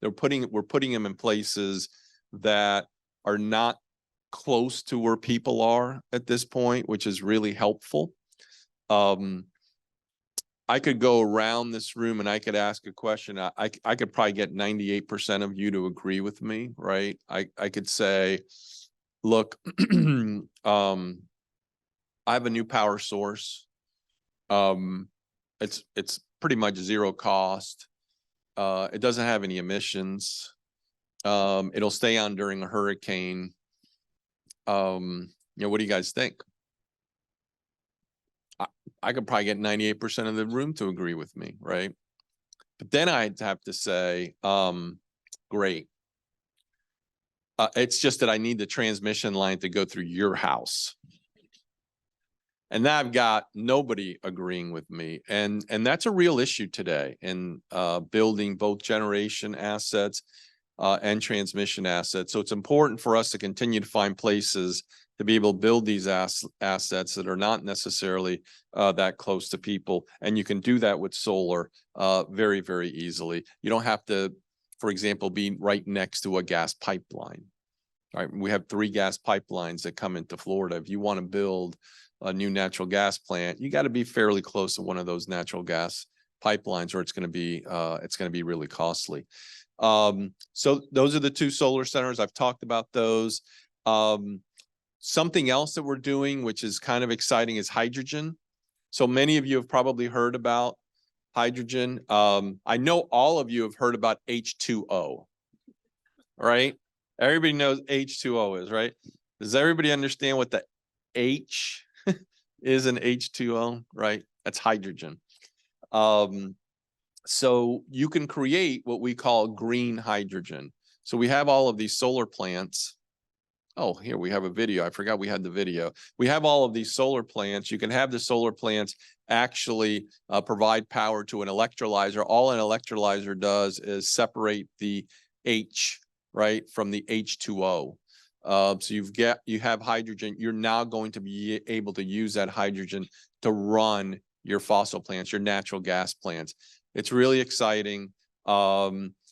We're putting them in places that are not close to where people are at this point, which is really helpful. I could go around this room and I could ask a question. I could probably get 98% of you to agree with me, right? I could say, look, I have a new power source. It's pretty much zero cost. It doesn't have any emissions. It'll stay on during a hurricane. You know, what do you guys think? I could probably get 98% of the room to agree with me, right? But then I'd have to say, great. It's just that I need the transmission line to go through your house. And now I've got nobody agreeing with me. And that's a real issue today in building both generation assets and transmission assets. So it's important for us to continue to find places to be able to build these assets that are not necessarily that close to people. And you can do that with solar very, very easily. You don't have to, for example, be right next to a gas pipeline. All right, we have 3 gas pipelines that come into Florida. If you want to build a new natural gas plant, you got to be fairly close to one of those natural gas pipelines, or it's going to be really costly. So those are the 2 solar centers. I've talked about those. Something else that we're doing, which is kind of exciting, is hydrogen. So many of you have probably heard about hydrogen. I know all of you have heard about H2O, right? Everybody knows H2O is, right? Does everybody understand what the H is in H2O, right? That's hydrogen. So you can create what we call green hydrogen. So we have all of these solar plants. Oh, here we have a video. I forgot we had the video. We have all of these solar plants. You can have the solar plants actually provide power to an electrolyzer. All an electrolyzer does is separate the H, right, from the H2O. So you have hydrogen. You're now going to be able to use that hydrogen to run your fossil plants, your natural gas plants. It's really exciting.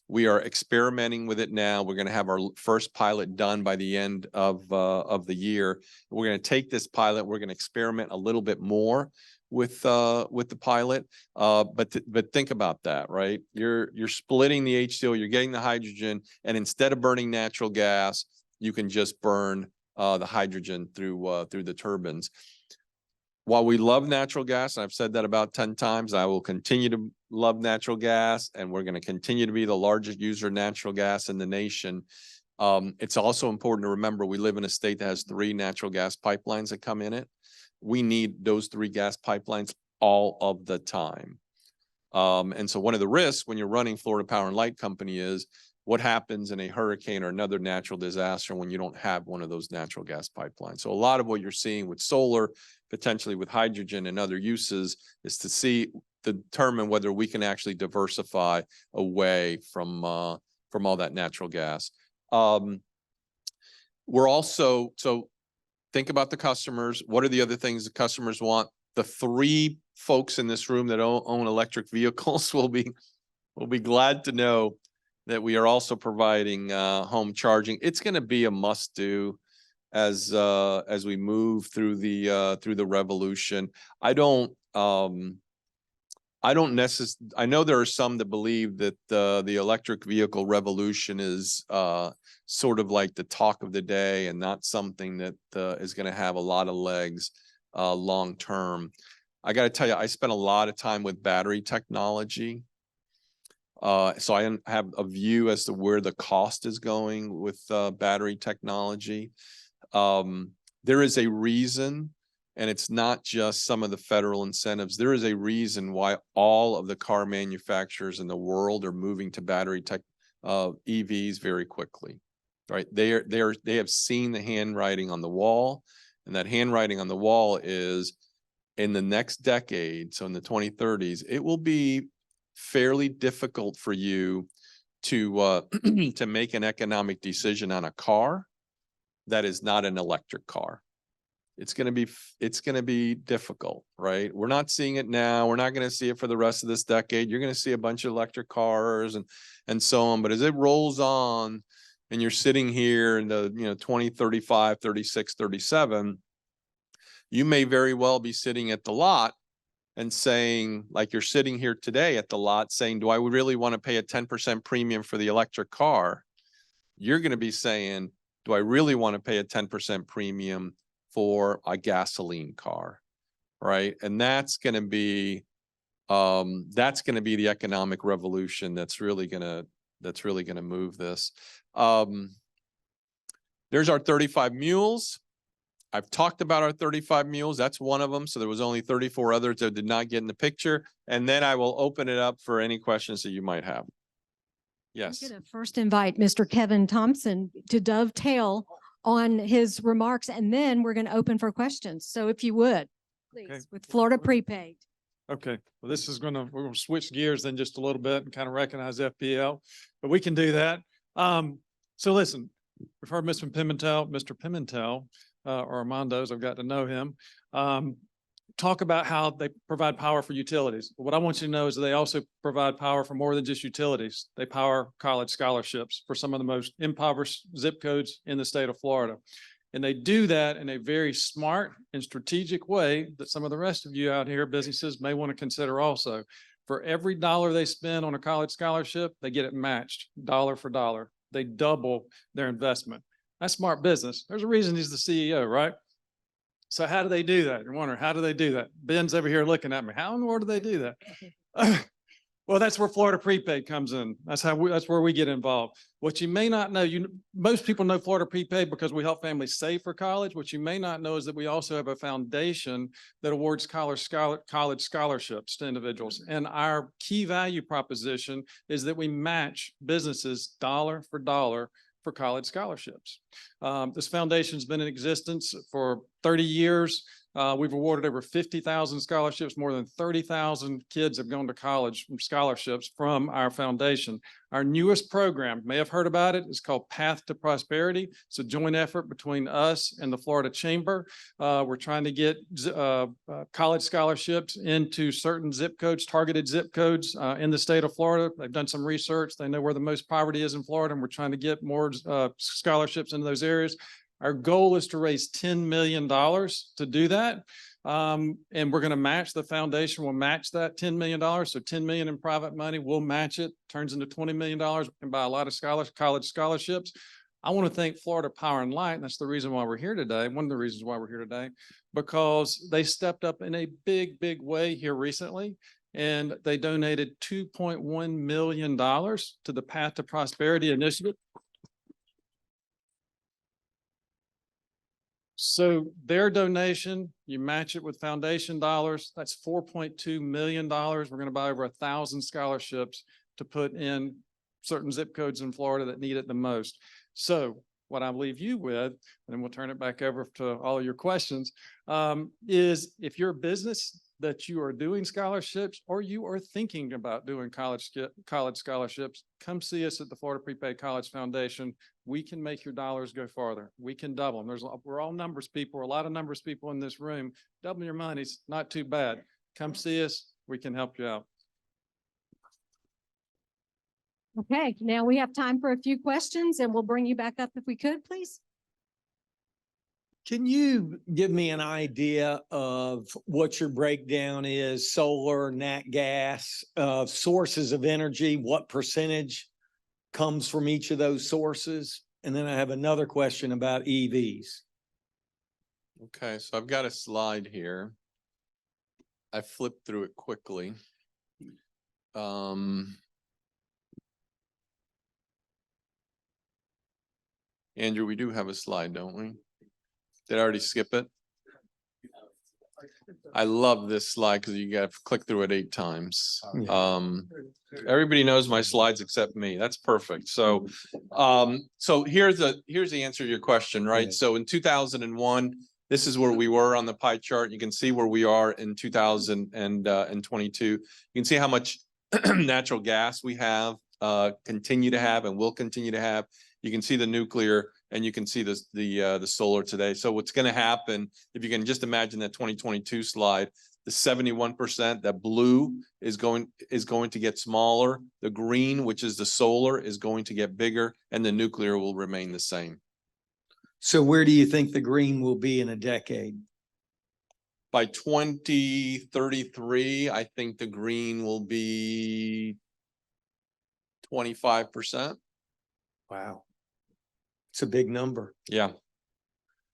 We are experimenting with it now. We're going to have our first pilot done by the end of the year. We're going to take this pilot. We're going to experiment a little bit more with the pilot. But think about that, right? You're splitting the H2O. You're getting the hydrogen, and instead of burning natural gas, you can just burn the hydrogen through the turbines. While we love natural gas, and I've said that about 10 times, I will continue to love natural gas, and we're going to continue to be the largest user of natural gas in the nation. It's also important to remember we live in a state that has 3 natural gas pipelines that come in it. We need those 3 gas pipelines all of the time. And so one of the risks when you're running Florida Power and Light Company is what happens in a hurricane or another natural disaster when you don't have one of those natural gas pipelines. So a lot of what you're seeing with solar, potentially with hydrogen and other uses, is to determine whether we can actually diversify away from all that natural gas. We're also, so think about the customers. What are the other things the customers want? The 3 folks in this room that own electric vehicles will be glad to know that we are also providing home charging. It's going to be a must-do as we move through the revolution. I know there are some that believe that the electric vehicle revolution is sort of like the talk of the day and not something that is going to have a lot of legs long term. I got to tell you, I spent a lot of time with battery technology. So I have a view as to where the cost is going with battery technology. There is a reason, and it's not just some of the federal incentives. There is a reason why all of the car manufacturers in the world are moving to battery tech EVs very quickly, right? They have seen the handwriting on the wall, and that handwriting on the wall is in the next decade. So in the 2030s, it will be fairly difficult for you to to make an economic decision on a car that is not an electric car. It's going to be difficult, right? We're not seeing it now. We're not going to see it for the rest of this decade. You're going to see a bunch of electric cars and so on. But as it rolls on and you're sitting here in the 2035, 36, 37, you may very well be sitting at the lot and saying, like you're sitting here today at the lot saying, do I really want to pay a 10% premium for the electric car? You're going to be saying, do I really want to pay a 10% premium for a gasoline car? Right. And that's going to be the economic revolution that's really going to move this. There's our 35 mules. I've talked about our 35 mules. That's one of them. So there was only 34 others that did not get in the picture. And then I will open it up for any questions that you might have. Yes. I'm going to first invite Mr. Kevin Thompson to dovetail on his remarks, and then we're going to open for questions. So if you would, please, Okay. with Florida Prepaid. Okay, well, we're going to switch gears then just a little bit and kind of recognize FPL, but we can do that. So listen, we've heard Mr. Pimentel. or Armando's, I've got to know him, talk about how they provide power for utilities. What I want you to know is they also provide power for more than just utilities. They power college scholarships for some of the most impoverished zip codes in the state of Florida. And they do that in a very smart and strategic way that some of the rest of you out here, businesses, may want to consider also. For every dollar they spend on a college scholarship, they get it matched dollar for dollar. They double their investment. That's smart business. There's a reason he's the CEO, right? So how do they do that? You're wondering, how do they do that? Ben's over here looking at me. How in the world do they do that? Well, that's where Florida Prepaid comes in. That's where we get involved. What you may not know, most people know Florida Prepaid because we help families save for college. What you may not know is that we also have a foundation that awards college scholarships to individuals. And our key value proposition is that we match businesses dollar for dollar for college scholarships. This foundation's been in existence for 30 years. We've awarded over 50,000 scholarships. More than 30,000 kids have gone to college from scholarships from our foundation. Our newest program, may have heard about it, is called Path to Prosperity. It's a joint effort between us and the Florida Chamber. We're trying to get college scholarships into certain zip codes, targeted zip codes in the state of Florida. They've done some research. They know where the most poverty is in Florida, and we're trying to get more scholarships into those areas. Our goal is to raise $10 million to do that. And we're going to match, the foundation will match that $10 million. So $10 million in private money, we'll match it, turns into $20 million. We can buy a lot of college scholarships. I want to thank Florida Power and Light. And that's the reason why we're here today. One of the reasons why we're here today, because they stepped up in a big, big way here recently. And they donated $2.1 million to the Path to Prosperity initiative. So their donation, you match it with foundation dollars. That's $4.2 million. We're going to buy over 1,000 scholarships to put in certain zip codes in Florida that need it the most. So what I leave you with, and then we'll turn it back over to all of your questions, is if you're a business that you are doing scholarships or you are thinking about doing college scholarships, come see us at the Florida Prepaid College Foundation. We can make your dollars go farther. We can double them. We're all numbers people, a lot of numbers people in this room. Double your money's not too bad. Come see us. We can help you out. Okay, now we have time for a few questions and we'll bring you back up if we could, please. Can you give me an idea of what your breakdown is, solar, nat gas, sources of energy, what percentage comes from each of those sources? And then I have another question about EVs. Okay, so I've got a slide here. I flipped through it quickly. Andrew, we do have a slide, don't we? Did I already skip it? I love this slide because you got to click through it 8 times. Everybody knows my slides except me. That's perfect. So, so here's the answer to your question, right? So in 2001, this is where we were on the pie chart. You can see where we are in 2022. You can see how much natural gas we have, continue to have, and will continue to have. You can see the nuclear, and you can see the solar today. So what's going to happen, if you can just imagine that 2022 slide, the 71%, that blue is going to get smaller. The green, which is the solar, is going to get bigger, and the nuclear will remain the same. So where do you think the green will be in a decade? By 2033, I think the green will be 25%. Wow. It's a big number. Yeah.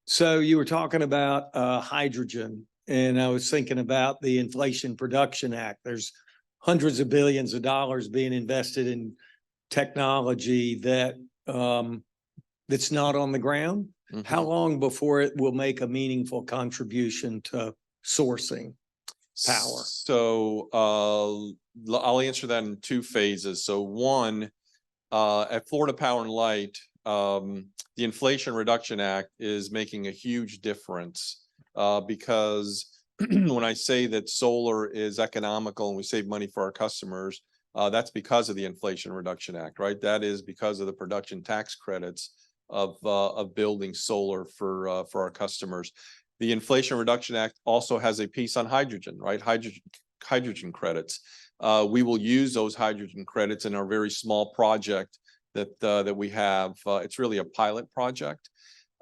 So you were talking about hydrogen, and I was thinking about the Inflation Production Act. There's hundreds of billions of dollars being invested in technology that that's not on the ground. Mm-hmm. How long before it will make a meaningful contribution to sourcing power? So I'll answer that in 2 phases. So one, at Florida Power and Light, the Inflation Reduction Act is making a huge difference because when I say that solar is economical and we save money for our customers, that's because of the Inflation Reduction Act, right? That is because of the production tax credits of building solar for our customers. The Inflation Reduction Act also has a piece on hydrogen, right? Hydrogen credits. We will use those hydrogen credits in our very small project that we have. It's really a pilot project.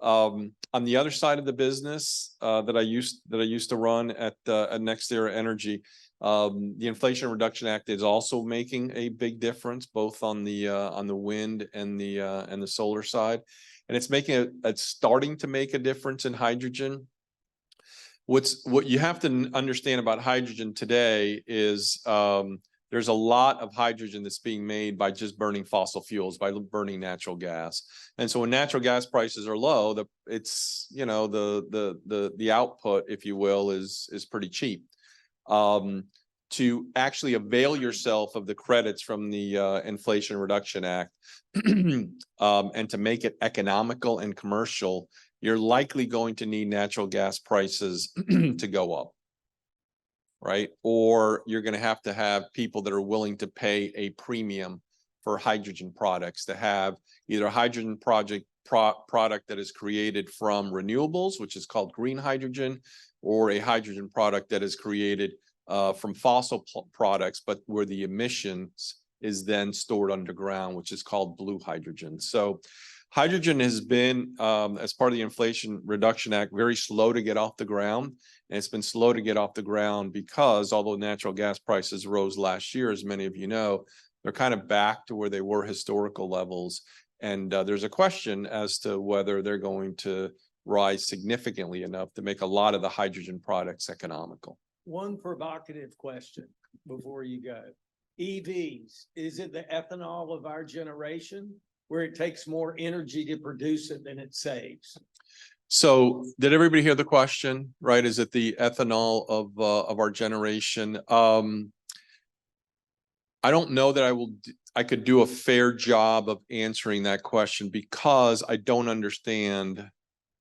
On the other side of the business that I used to run at NextEra Energy, the Inflation Reduction Act is also making a big difference, both on the wind and the solar side, and it's starting to make a difference in hydrogen. What you have to understand about hydrogen today is there's a lot of hydrogen that's being made by just burning fossil fuels, by burning natural gas. And so when natural gas prices are low, the output, if you will, is pretty cheap. To actually avail yourself of the credits from the Inflation Reduction Act and to make it economical and commercial, you're likely going to need natural gas prices to go up, right? Or you're going to have people that are willing to pay a premium for hydrogen products, to have either a hydrogen product that is created from renewables, which is called green hydrogen, or a hydrogen product that is created from fossil products, but where the emissions is then stored underground, which is called blue hydrogen. So hydrogen has been, as part of the Inflation Reduction Act, very slow to get off the ground. And it's been slow to get off the ground because although natural gas prices rose last year, as many of you know, they're kind of back to where they were historical levels. And there's a question as to whether they're going to rise significantly enough to make a lot of the hydrogen products economical. One provocative question before you go. EVs, is it the ethanol of our generation where it takes more energy to produce it than it saves? So did everybody hear the question, right? Is it the ethanol of our generation? I don't know that I could do a fair job of answering that question because I don't understand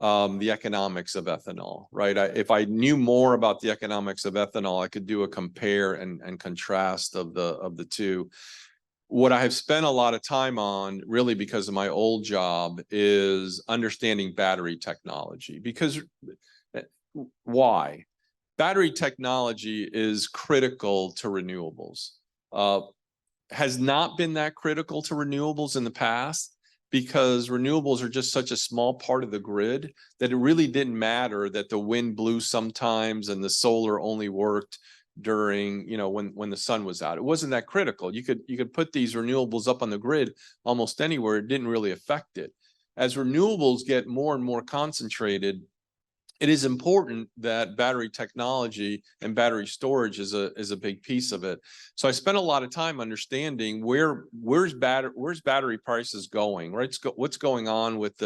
the economics of ethanol, right? If I knew more about the economics of ethanol, I could do a compare and contrast of the two. What I have spent a lot of time on, really because of my old job, is understanding battery technology. Because why? Battery technology is critical to renewables. Has not been that critical to renewables in the past because renewables are just such a small part of the grid that it really didn't matter that the wind blew sometimes and the solar only worked during, when the sun was out. It wasn't that critical. You could put these renewables up on the grid almost anywhere. It didn't really affect it. As renewables get more and more concentrated, it is important that battery technology and battery storage is a big piece of it. So I spent a lot of time understanding where's battery prices going, right? What's going on with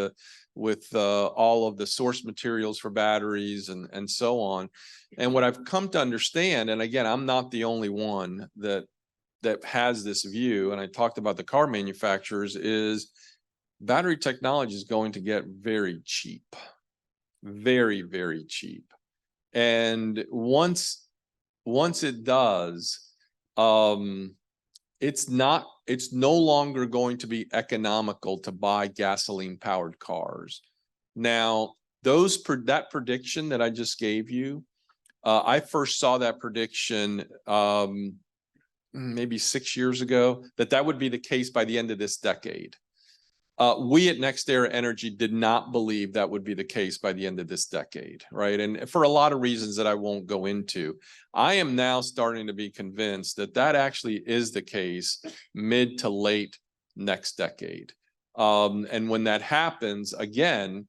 all of the source materials for batteries and so on. And what I've come to understand, and again, I'm not the only one that has this view, and I talked about the car manufacturers, is battery technology is going to get very cheap. Very, very cheap. And once it does, it's no longer going to be economical to buy gasoline powered cars. Now, that prediction that I just gave you, I first saw that prediction maybe 6 years ago, that would be the case by the end of this decade. We at NextEra Energy did not believe that would be the case by the end of this decade, right? And for a lot of reasons that I won't go into. I am now starting to be convinced that actually is the case mid to late next decade. And when that happens, again,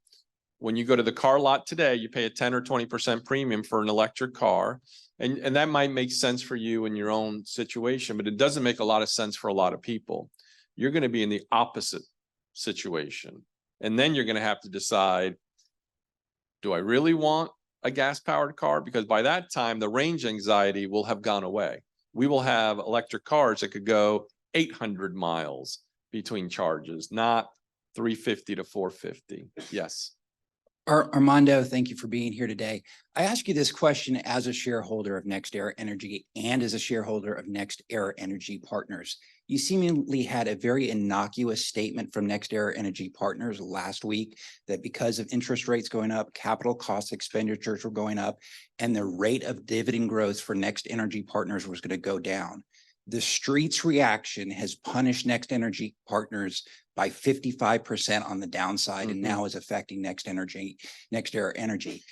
when you go to the car lot today, you pay a 10 or 20% premium for an electric car. And that might make sense for you in your own situation, but it doesn't make a lot of sense for a lot of people. You're going to be in the opposite situation. And then you're going to have to decide, do I really want a gas powered car? Because by that time, the range anxiety will have gone away. We will have electric cars that could go 800 miles between charges, not 350 to 450. Yes. Armando, thank you for being here today. I ask you this question as a shareholder of NextEra Energy and as a shareholder of NextEra Energy Partners. You seemingly had a very innocuous statement from NextEra Energy Partners last week that because of interest rates going up, capital cost expenditures were going up, and the rate of dividend growth for Next Energy Partners was going to go down. The street's reaction has punished Next Energy Partners by 55% on the downside, and now is affecting NextEra Energy.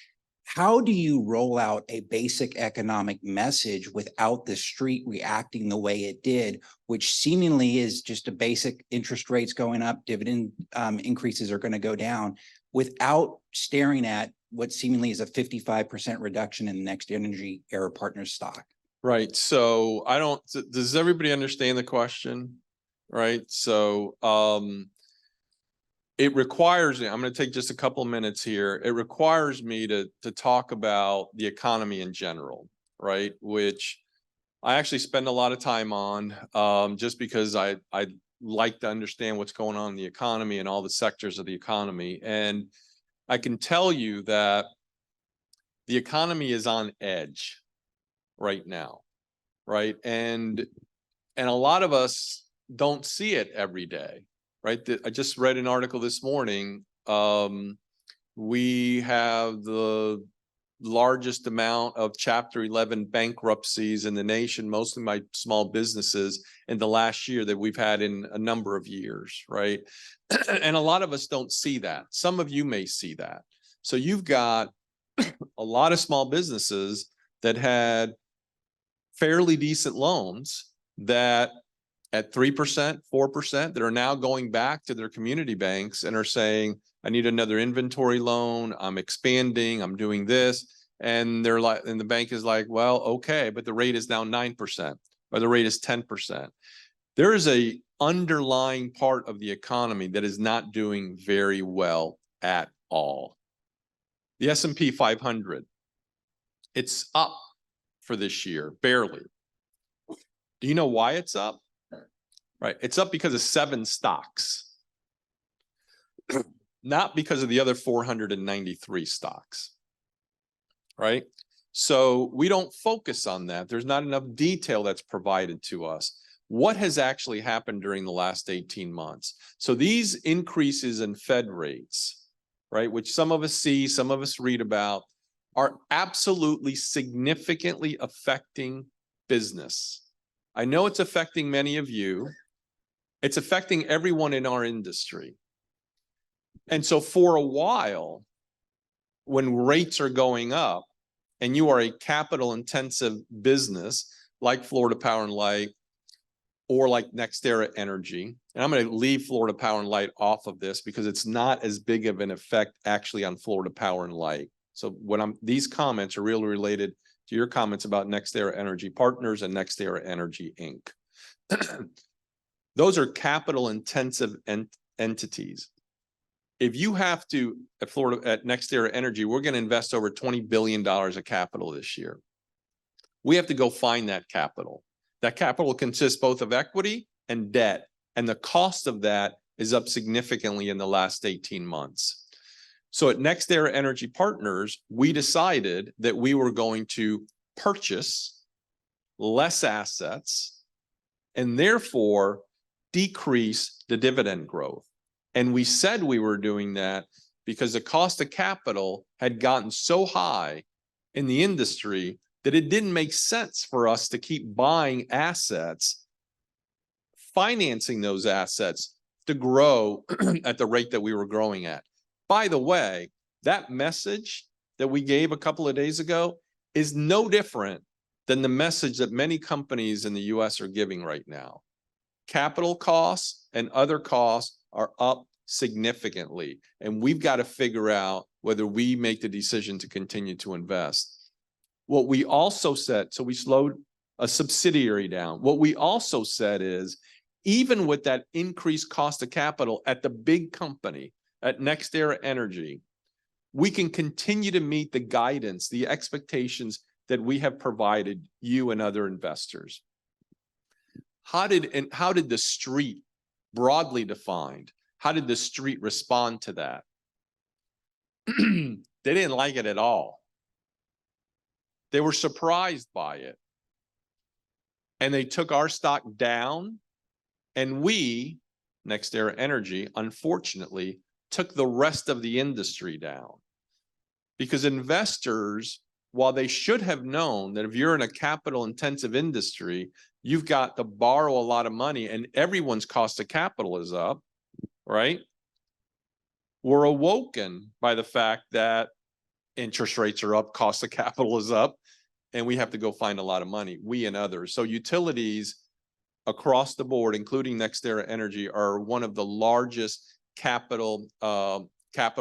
How do you roll out a basic economic message without the street reacting the way it did, which seemingly is just a basic interest rates going up, dividend increases are going to go down, without staring at what seemingly is a 55% reduction in Next Energy Era Partners stock? Right. So does everybody understand the question? Right. So, it requires me, I'm going to take just a couple minutes here. It requires me to talk about the economy in general, right? Which I actually spend a lot of time on, just because I like to understand what's going on in the economy and all the sectors of the economy. And I can tell you that the economy is on edge right now, right? And a lot of us don't see it every day. Right. I just read an article this morning. We have the largest amount of Chapter 11 bankruptcies in the nation, mostly by small businesses, in the last year that we've had in a number of years. Right. And a lot of us don't see that. Some of you may see that. So you've got a lot of small businesses that had fairly decent loans that at 3%, 4%, that are now going back to their community banks and are saying, I need another inventory loan. I'm expanding. I'm doing this. And they're like, and the bank is like, well, okay, but the rate is now 9% or the rate is 10%. There is a underlying part of the economy that is not doing very well at all. The S&P 500, it's up for this year, barely. Do you know why it's up? Right. It's up because of 7 stocks, not because of the other 493 stocks. Right. So we don't focus on that. There's not enough detail that's provided to us. What has actually happened during the last 18 months? So these increases in Fed rates, right, which some of us see, some of us read about, are absolutely significantly affecting business. I know it's affecting many of you. It's affecting everyone in our industry. And so for a while, when rates are going up and you are a capital intensive business like Florida Power and Light or like NextEra Energy, and I'm going to leave Florida Power and Light off of this because it's not as big of an effect actually on Florida Power and Light. So these comments are really related to your comments about NextEra Energy Partners and NextEra Energy Inc. Those are capital intensive entities. If you have to, at NextEra Energy, we're going to invest over $20 billion of capital this year. We have to go find that capital. That capital consists both of equity and debt, and the cost of that is up significantly in the last 18 months. So at NextEra Energy Partners, we decided that we were going to purchase less assets and therefore decrease the dividend growth. And we said we were doing that because the cost of capital had gotten so high in the industry that it didn't make sense for us to keep buying assets, financing those assets to grow at the rate that we were growing at. By the way, that message that we gave a couple of days ago is no different than the message that many companies in the US are giving right now. Capital costs and other costs are up significantly, and we've got to figure out whether we make the decision to continue to invest. What we also said, so we slowed a subsidiary down. What we also said is, even with that increased cost of capital at the big company, at NextEra Energy, we can continue to meet the guidance, the expectations that we have provided you and other investors. How did the street, broadly defined, how did the street respond to that? They didn't like it at all. They were surprised by it. And they took our stock down And we, NextEra Energy, unfortunately, took the rest of the industry down. Because investors, while they should have known that if you're in a capital intensive industry, you've got to borrow a lot of money and everyone's cost of capital is up, right? We're awoken by the fact that interest rates are up, cost of capital is up, and we have to go find a lot of money, we and others. So utilities across the board, including NextEra Energy, are one of the largest capital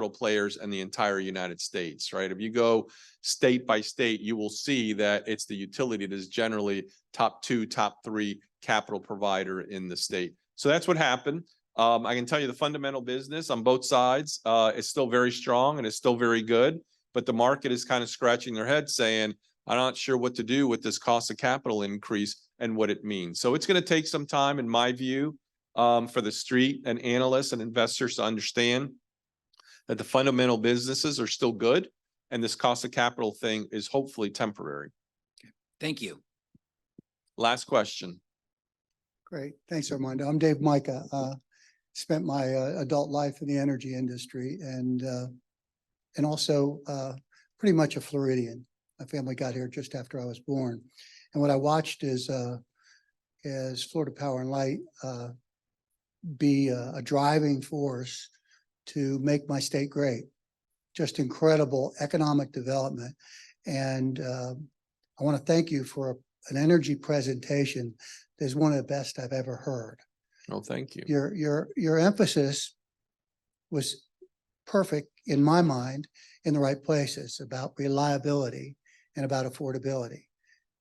players in the entire United States, right? If you go state by state, you will see that it's the utility that is generally top 2, top 3 capital provider in the state. So that's what happened. I can tell you the fundamental business on both sides is still very strong and it's still very good, but the market is kind of scratching their head saying, I'm not sure what to do with this cost of capital increase and what it means. So it's going to take some time, in my view, for the street and analysts and investors to understand that the fundamental businesses are still good and this cost of capital thing is hopefully temporary. Thank you. Last question. Great. Thanks, Armando. I'm Dave Micah. Spent my adult life in the energy industry and also pretty much a Floridian. My family got here just after I was born. And what I watched is Florida Power and Light be a driving force to make my state great. Just incredible economic development. And I want to thank you for an energy presentation that is one of the best I've ever heard. Oh, thank you. Your emphasis was perfect in my mind in the right places about reliability and about affordability.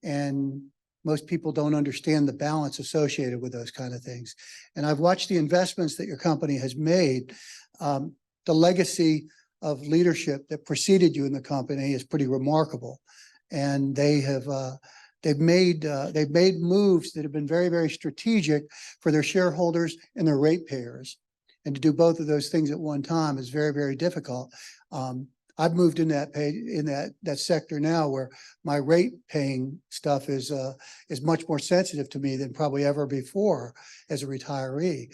And most people don't understand the balance associated with those kind of things. And I've watched the investments that your company has made. The legacy of leadership that preceded you in the company is pretty remarkable. And they've made moves that have been very, very strategic for their shareholders and their ratepayers. And to do both of those things at one time is very, very difficult. I've moved in that sector now where my rate paying stuff is much more sensitive to me than probably ever before as a retiree.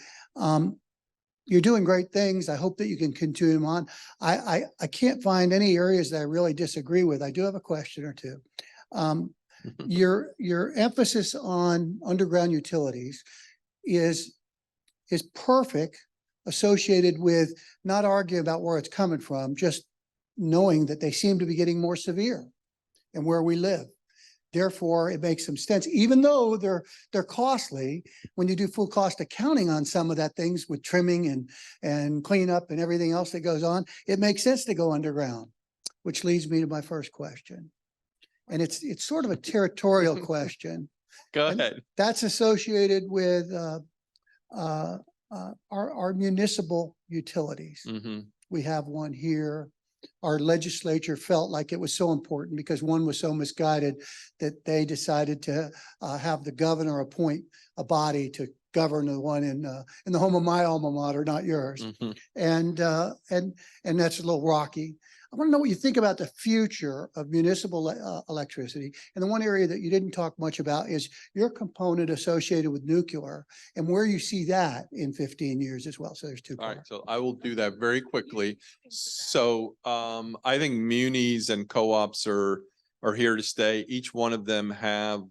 You're doing great things. I hope that you can continue them on. I can't find any areas that I really disagree with. I do have a question or two. Your emphasis on underground utilities is perfect, associated with not arguing about where it's coming from, just knowing that they seem to be getting more severe and where we live. Therefore, it makes some sense, even though they're costly. When you do full cost accounting on some of that things with trimming and cleanup and everything else that goes on, it makes sense to go underground, which leads me to my first question. And it's sort of a territorial question. Go And ahead. that's associated with our municipal utilities. Mm-hmm. We have one here. Our legislature felt like it was so important because one was so misguided that they decided to have the governor appoint a body to govern the one in the home of my alma mater, not yours. Mm-hmm. And that's a little rocky. I want to know what you think about the future of municipal electricity. And the one area that you didn't talk much about is your component associated with nuclear and where you see that in 15 years as well. So there's two All right, parts. so I will do that very quickly. So I think munis and co-ops are here to stay. Each one of them have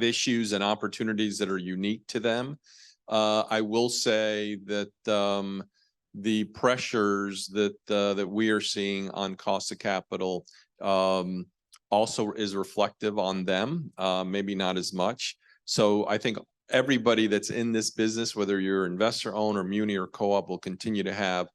issues and opportunities that are unique to them. I will say that the pressures that we are seeing on cost of capital also is reflective on them, maybe not as much. So I think everybody that's in this business, whether you're investor, owner, muni, or co-op, will continue to have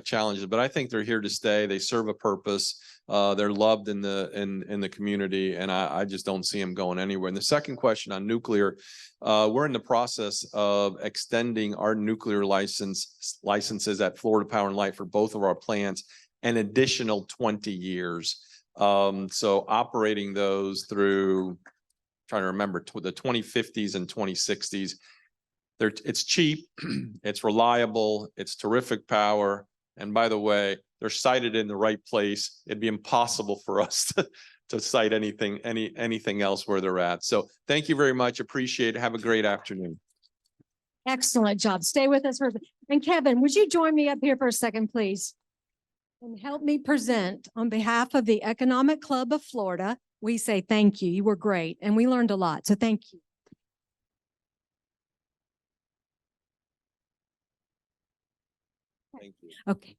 challenges. But I think they're here to stay. They serve a purpose. They're loved in the community, and I just don't see them going anywhere. And the second question on nuclear, we're in the process of extending our nuclear licenses at Florida Power and Light for both of our plants an additional 20 years. So operating those through, trying to remember, the 2050s and 2060s. It's cheap, it's reliable, it's terrific power. And by the way, they're sited in the right place. It'd be impossible for us to cite anything else where they're at. So thank you very much. Appreciate it. Have a great afternoon. Excellent job. Stay with us for, and Kevin, would you join me up here for a second, please? And help me present on behalf of the Economic Club of Florida. We say thank you. You were great and we learned a lot. So thank you. Thank you. Okay.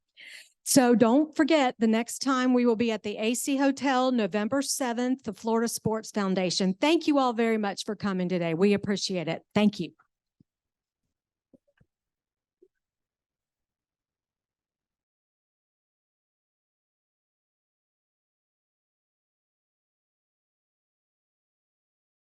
So don't forget, the next time we will be at the AC Hotel, November 7th, the Florida Sports Foundation. Thank you all very much for coming today. We appreciate it. Thank you.